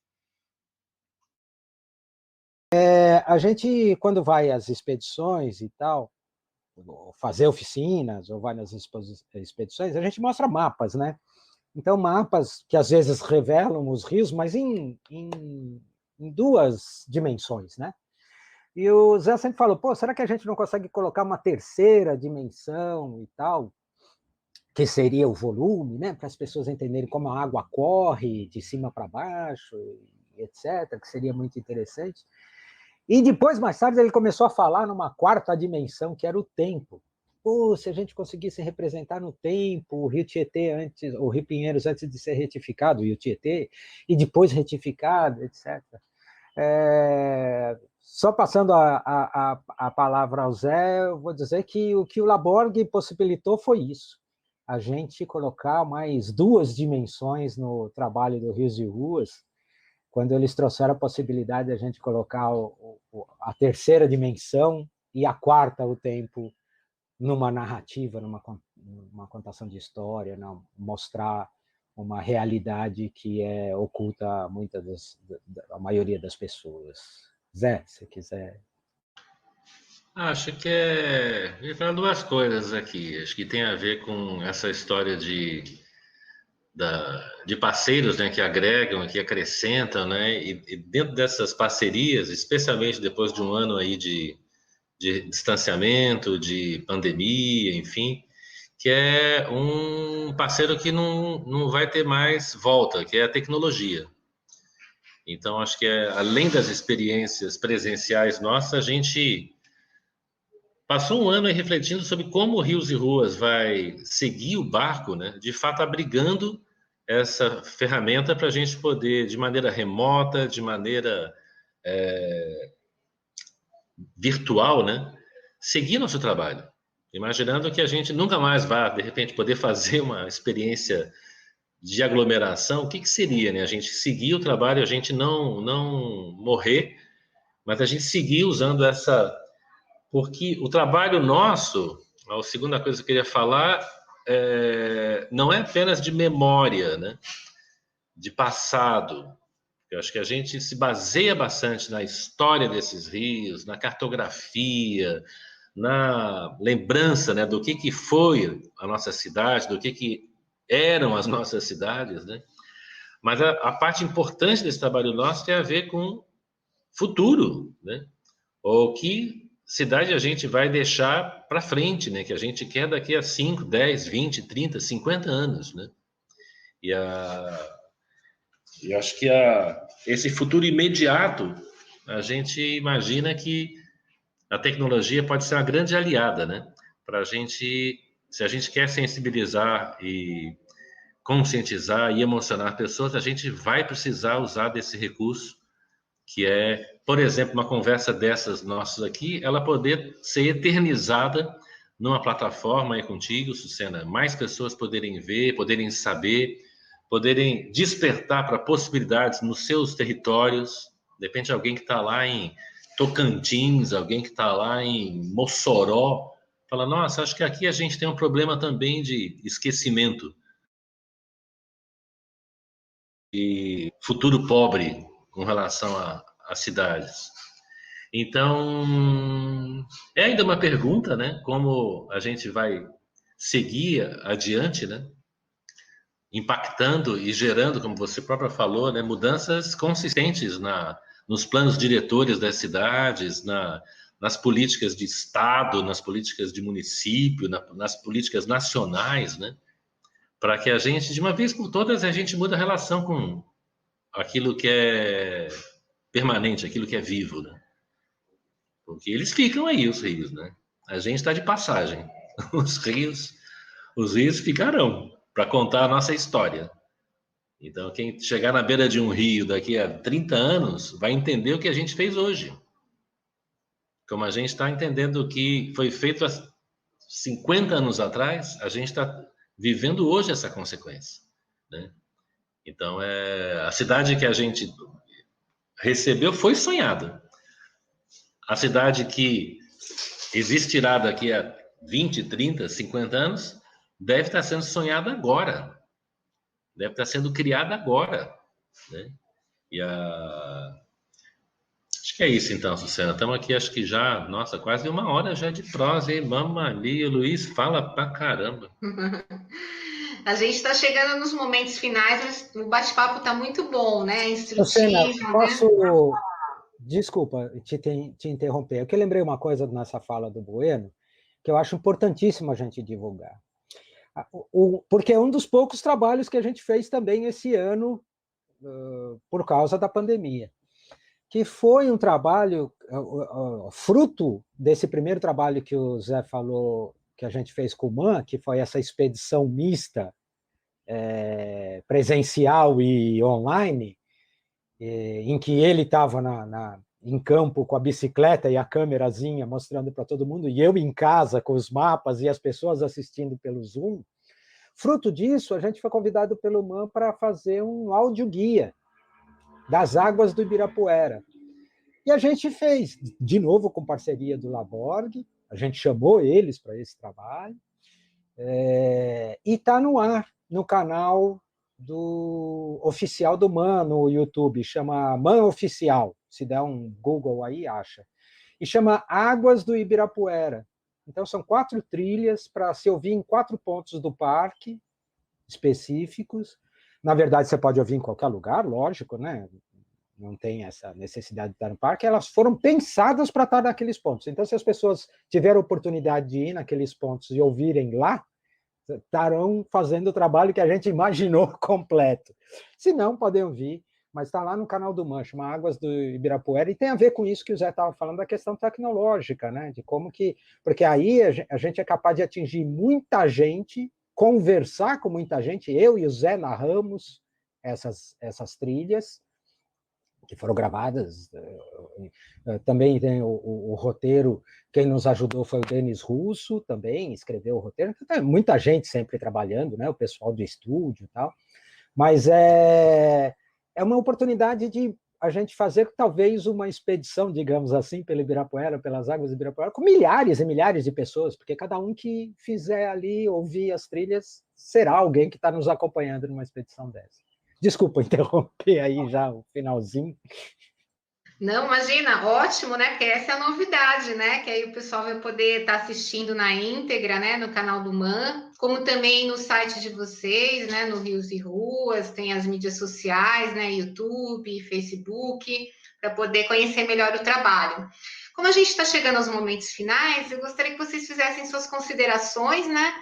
A gente, quando vai às expedições e tal, fazer oficinas ou vai nas expedições, a gente mostra mapas, né? Então, mapas que às vezes revelam os rios, mas em duas dimensões, né? E o Zé sempre falou, pô, será que a gente não consegue colocar uma terceira dimensão e tal, que seria o volume, né? Para as pessoas entenderem como a água corre de cima para baixo, etc., que seria muito interessante. E depois, mais tarde, ele começou a falar numa quarta dimensão, que era o tempo. Pô, se a gente conseguisse representar no tempo o Rio Tietê antes, o Rio Pinheiros antes de ser retificado, o Rio Tietê, e depois retificado, etc. Só passando a palavra ao Zé, eu vou dizer que o Laborg possibilitou foi isso. A gente colocar mais duas dimensões no trabalho do Rios e Ruas, quando eles trouxeram a possibilidade de a gente colocar a terceira dimensão e a quarta, o tempo, numa narrativa, numa contação de história, mostrar uma realidade que é oculta a a maioria das pessoas. Zé, se quiser.
Acho que vou falar duas coisas aqui. Acho que tem a ver com essa história de parceiros, né, que agregam, que acrescentam, né, e dentro dessas parcerias, especialmente depois de um ano aí de distanciamento, de pandemia, enfim, que é um parceiro que não vai ter mais volta, que é a tecnologia. Então, acho que além das experiências presenciais nossas, a gente passou um ano aí refletindo sobre como Rios e Ruas vai seguir o barco, né, de fato abrigando essa ferramenta para a gente poder, de maneira remota, de maneira virtual, né, seguir nosso trabalho, imaginando que a gente nunca mais vá, de repente, poder fazer uma experiência de aglomeração. O que seria, né? A gente seguir o trabalho, a gente não morrer, mas a gente seguir usando essa... Porque o trabalho nosso, a segunda coisa que eu queria falar, não é apenas de memória, né? De passado. Eu acho que a gente se baseia bastante na história desses rios, na cartografia, na lembrança, né, do que foi a nossa cidade, do que eram as nossas cidades, né? Mas a parte importante desse trabalho nosso tem a ver com futuro, né? Ou que cidade a gente vai deixar para frente, né? Que a gente quer daqui a 5, 10, 20, 30, 50 anos, né? E eu acho que esse futuro imediato, a gente imagina que a tecnologia pode ser uma grande aliada, né? Para a gente, se a gente quer sensibilizar e conscientizar e emocionar pessoas, a gente vai precisar usar desse recurso, que é, por exemplo, uma conversa dessas nossas aqui, ela poder ser eternizada numa plataforma aí contigo, Sucena, mais pessoas poderem ver, poderem saber, poderem despertar para possibilidades nos seus territórios. De repente, alguém que está lá em Tocantins, alguém que está lá em Mossoró, fala, nossa, acho que aqui a gente tem um problema também de esquecimento, de futuro pobre com relação às cidades. Então, é ainda uma pergunta, né? Como a gente vai seguir adiante, né? Impactando e gerando, como você própria falou, né? Mudanças consistentes nos planos diretores das cidades, nas políticas de Estado, nas políticas de município, nas políticas nacionais, né? Para que a gente, de uma vez por todas, a gente muda a relação com aquilo que é permanente, aquilo que é vivo, né? Porque eles ficam aí, os rios, né? A gente está de passagem. Os rios ficarão para contar a nossa história. Então, quem chegar na beira de um rio daqui a 30 anos vai entender o que a gente fez hoje. Como a gente está entendendo o que foi feito há 50 anos atrás, a gente está vivendo hoje essa consequência, né? Então, a cidade que a gente recebeu foi sonhada. A cidade que existirá daqui a 20, 30, 50 anos deve estar sendo sonhada agora. Deve estar sendo criada agora, né? Acho que é isso então, Sucena. Estamos aqui, acho que já, nossa, quase uma hora já de prosa, hein? Vamos ali, o Luiz fala pra caramba.
A gente está chegando nos momentos finais, mas o bate-papo está muito bom, né? Instrutivo,
Sucena, posso...
né?
Desculpa te interromper. Eu que lembrei uma coisa nessa fala do Bueno, que eu acho importantíssimo a gente divulgar. Porque é um dos poucos trabalhos que a gente fez também esse ano, por causa da pandemia, que foi um trabalho, fruto desse primeiro trabalho que o Zé falou, que a gente fez com o MAN, que foi essa expedição mista, presencial e online, em que ele estava em campo com a bicicleta e a câmerazinha mostrando para todo mundo, e eu em casa com os mapas e as pessoas assistindo pelo Zoom. Fruto disso, a gente foi convidado pelo MAN para fazer um audioguia das águas do Ibirapuera. E a gente fez, de novo com parceria do Laborg, a gente chamou eles para esse trabalho, e está no ar, no canal oficial do MAN no YouTube, chama MAN Oficial, se der um Google aí, acha. E chama Águas do Ibirapuera. Então, são 4 trilhas para se ouvir em 4 pontos do parque específicos. Na verdade, você pode ouvir em qualquer lugar, lógico, né? Não tem essa necessidade de estar no parque. Elas foram pensadas para estar naqueles pontos. Então, se as pessoas tiverem a oportunidade de ir naqueles pontos e ouvirem lá, estarão fazendo o trabalho que a gente imaginou completo. Se não, podem ouvir, mas está lá no canal do MAN, chama Águas do Ibirapuera, e tem a ver com isso que o Zé estava falando, da questão tecnológica, né? De como que... Porque aí a gente é capaz de atingir muita gente conversar com muita gente. Eu e o Zé narramos essas trilhas, que foram gravadas. Também tem o roteiro, quem nos ajudou foi o Denis Russo, também escreveu o roteiro. Então, tem muita gente sempre trabalhando, né? O pessoal do estúdio e tal. Mas é uma oportunidade de a gente fazer talvez uma expedição, digamos assim, pelo Ibirapuera, pelas águas do Ibirapuera, com milhares e milhares de pessoas, porque cada um que fizer ali ouvir as trilhas será alguém que está nos acompanhando numa expedição dessa. Desculpa interromper aí já o finalzinho.
Não, imagina, ótimo, né? Porque essa é a novidade, né? Que aí o pessoal vai poder estar assistindo na íntegra, né? No canal do MAN, como também no site de vocês, né? No Rios e Ruas, tem as mídias sociais, né? YouTube, Facebook, para poder conhecer melhor o trabalho. Como a gente está chegando aos momentos finais, eu gostaria que vocês fizessem suas considerações, né?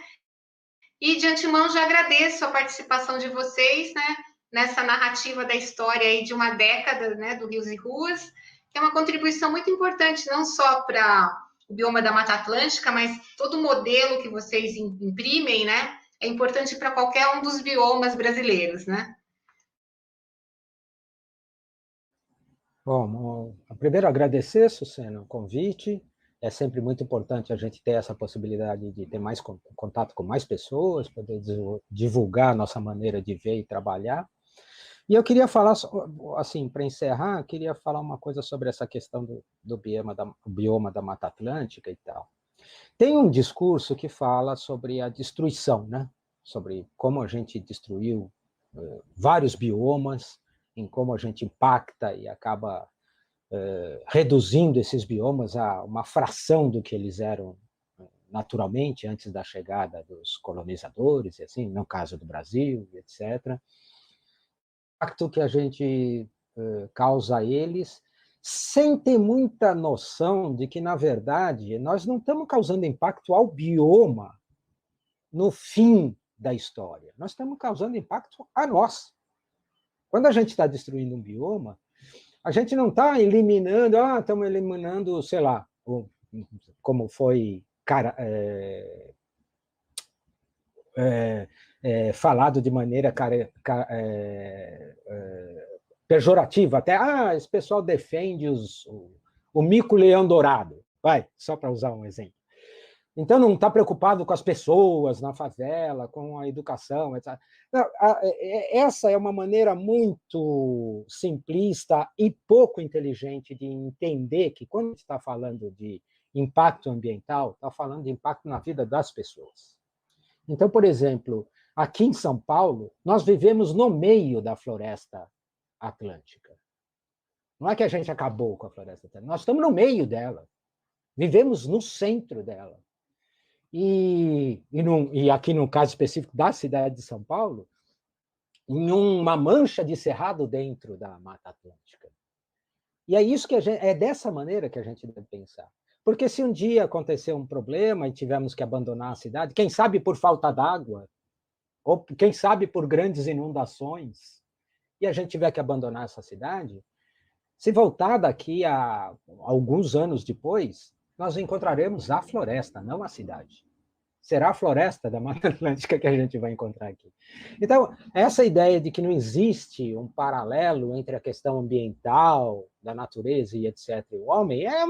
E de antemão já agradeço a participação de vocês, né? Nessa narrativa da história aí de uma década, né, do Rios e Ruas, que é uma contribuição muito importante, não só para o bioma da Mata Atlântica, mas todo o modelo que vocês imprimem, né, é importante para qualquer um dos biomas brasileiros, né?
Bom, primeiro agradecer, Sucena, o convite. É sempre muito importante a gente ter essa possibilidade de ter mais contato com mais pessoas, poder divulgar a nossa maneira de ver e trabalhar. E eu queria falar, assim, para encerrar, queria falar uma coisa sobre essa questão do bioma da Mata Atlântica e tal. Tem um discurso que fala sobre a destruição, né? Sobre como a gente destruiu vários biomas, em como a gente impacta e acaba reduzindo esses biomas a uma fração do que eles eram naturalmente antes da chegada dos colonizadores, e assim, no caso do Brasil, etc. O impacto que a gente causa a eles, sem ter muita noção de que, na verdade, nós não estamos causando impacto ao bioma no fim da história. Nós estamos causando impacto a nós. Quando a gente está destruindo um bioma, a gente não está eliminando, estamos eliminando, sei lá, como foi falado de maneira pejorativa, até, esse pessoal defende o mico-leão dourado, só para usar um exemplo. Então, não está preocupado com as pessoas na favela, com a educação, etc. Não, essa é uma maneira muito simplista e pouco inteligente de entender que, quando está falando de impacto ambiental, está falando de impacto na vida das pessoas. Então, por exemplo, aqui em São Paulo, nós vivemos no meio da floresta atlântica. Não é que a gente acabou com a floresta atlântica, nós estamos no meio dela. Vivemos no centro dela. E aqui no caso específico da cidade de São Paulo, em uma mancha de cerrado dentro da Mata Atlântica. E é isso que é dessa maneira que a gente deve pensar. Porque se um dia acontecer um problema e tivermos que abandonar a cidade, quem sabe por falta d'água, ou quem sabe por grandes inundações, e a gente tiver que abandonar essa cidade, se voltar daqui a alguns anos depois, nós encontraremos a floresta, não a cidade. Será a floresta da Mata Atlântica que a gente vai encontrar aqui. Então, essa ideia de que não existe um paralelo entre a questão ambiental, da natureza e etc., e o homem, é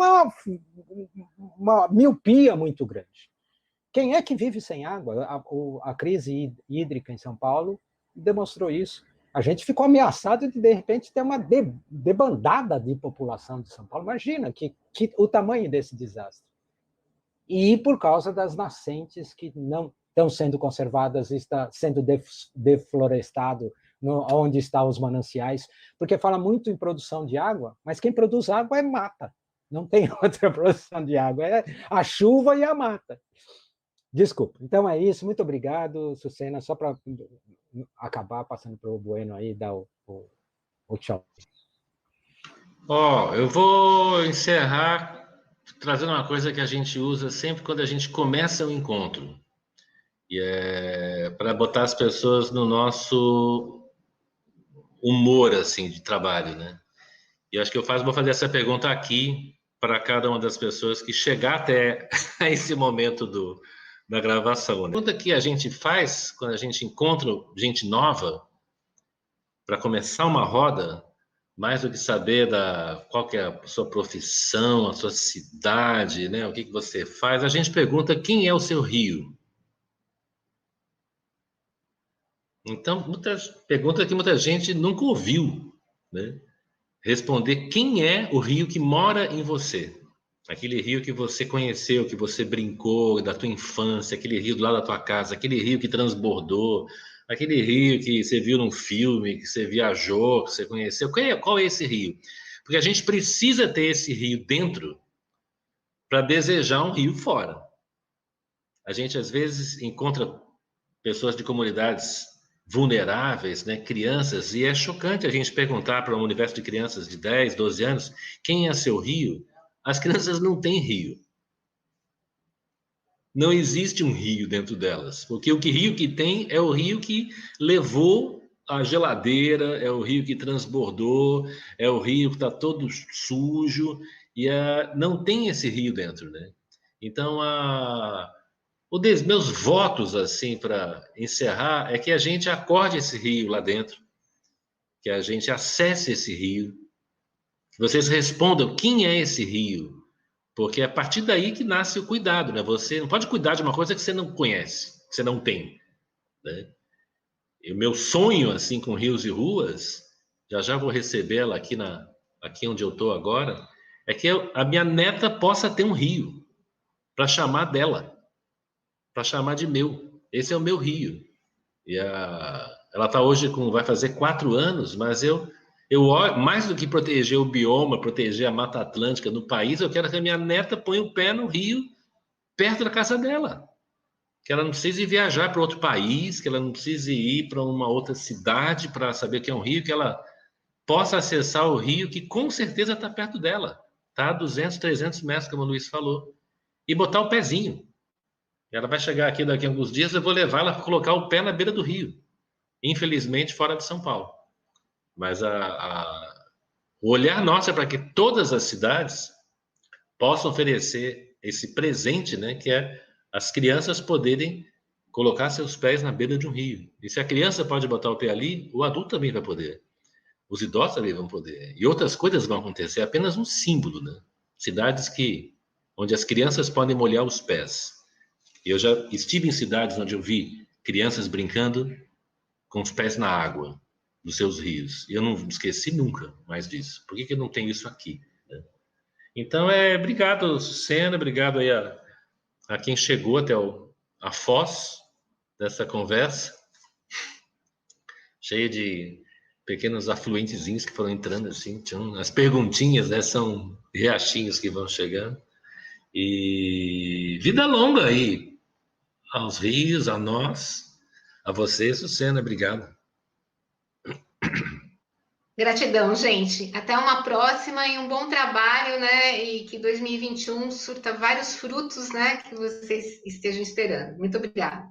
uma miopia muito grande. Quem é que vive sem água? A crise hídrica em São Paulo demonstrou isso. A gente ficou ameaçado de repente, ter uma debandada de população de São Paulo. Imagina o tamanho desse desastre. E por causa das nascentes que não estão sendo conservadas, está sendo deflorestado onde estão os mananciais, porque fala muito em produção de água, mas quem produz água é mata. Não tem outra produção de água, é a chuva e a mata. Desculpa. Então é isso. Muito obrigado, Sucena. Só para acabar passando para o Bueno aí, dar o tchau.
Eu vou encerrar trazendo uma coisa que a gente usa sempre quando a gente começa o encontro. E é para botar as pessoas no nosso humor, assim, de trabalho, né? E acho que vou fazer essa pergunta aqui para cada uma das pessoas que chegar até esse momento do na gravação. A pergunta que a gente faz quando a gente encontra gente nova para começar uma roda, mais do que saber qual que é a sua profissão, a sua cidade, né, o que você faz, a gente pergunta quem é o seu rio. Então, pergunta que muita gente nunca ouviu, né? Responder quem é o rio que mora em você. Aquele rio que você conheceu, que você brincou da tua infância, aquele rio do lado da tua casa, aquele rio que transbordou, aquele rio que você viu num filme, que você viajou, que você conheceu. Qual é esse rio? Porque a gente precisa ter esse rio dentro para desejar um rio fora. A gente, às vezes, encontra pessoas de comunidades vulneráveis, né, crianças, e é chocante a gente perguntar para um universo de crianças de 10, 12 anos quem é seu rio. As crianças não têm rio. Não existe um rio dentro delas, porque o rio que tem é o rio que levou a geladeira, é o rio que transbordou, é o rio que está todo sujo, e não tem esse rio dentro, né? Então, meus votos, assim, para encerrar, é que a gente acorde esse rio lá dentro, que a gente acesse esse rio, que vocês respondam quem é esse rio, porque é a partir daí que nasce o cuidado, né? Você não pode cuidar de uma coisa que você não conhece, que você não tem, né? E o meu sonho, assim, com Rios e Ruas, já vou recebê-la aqui onde eu estou agora, é que a minha neta possa ter um rio para chamar dela, para chamar de meu. Esse é o meu rio. E ela está hoje vai fazer 4 anos, mas eu mais do que proteger o bioma, proteger a Mata Atlântica no país, eu quero que a minha neta ponha o pé no rio, perto da casa dela. Que ela não precise viajar para outro país, que ela não precise ir para uma outra cidade para saber que é um rio, que ela possa acessar o rio, que com certeza está perto dela. Está a 200, 300 metros, como o Luiz falou. E botar o pezinho. Ela vai chegar aqui daqui a alguns dias, eu vou levar ela para colocar o pé na beira do rio. Infelizmente, fora de São Paulo. Mas o olhar nosso é para que todas as cidades possam oferecer esse presente, né, que é as crianças poderem colocar seus pés na beira de um rio. E se a criança pode botar o pé ali, o adulto também vai poder. Os idosos também vão poder. E outras coisas vão acontecer, é apenas um símbolo, né? Cidades onde as crianças podem molhar os pés. Eu já estive em cidades onde eu vi crianças brincando com os pés na água dos seus rios. E eu não esqueci nunca mais disso. Por que eu não tenho isso aqui? Né? Então, obrigado, Sucena, obrigado aí a quem chegou até a foz dessa conversa, cheia de pequenos afluentezinhos que foram entrando assim. As perguntinhas, né, são riachinhos que vão chegando. E vida longa aí aos rios, a nós, a você, Sucena, obrigado.
Gratidão, gente. Até uma próxima e um bom trabalho, né? E que 2021 surta vários frutos, né? Que vocês estejam esperando. Muito obrigada.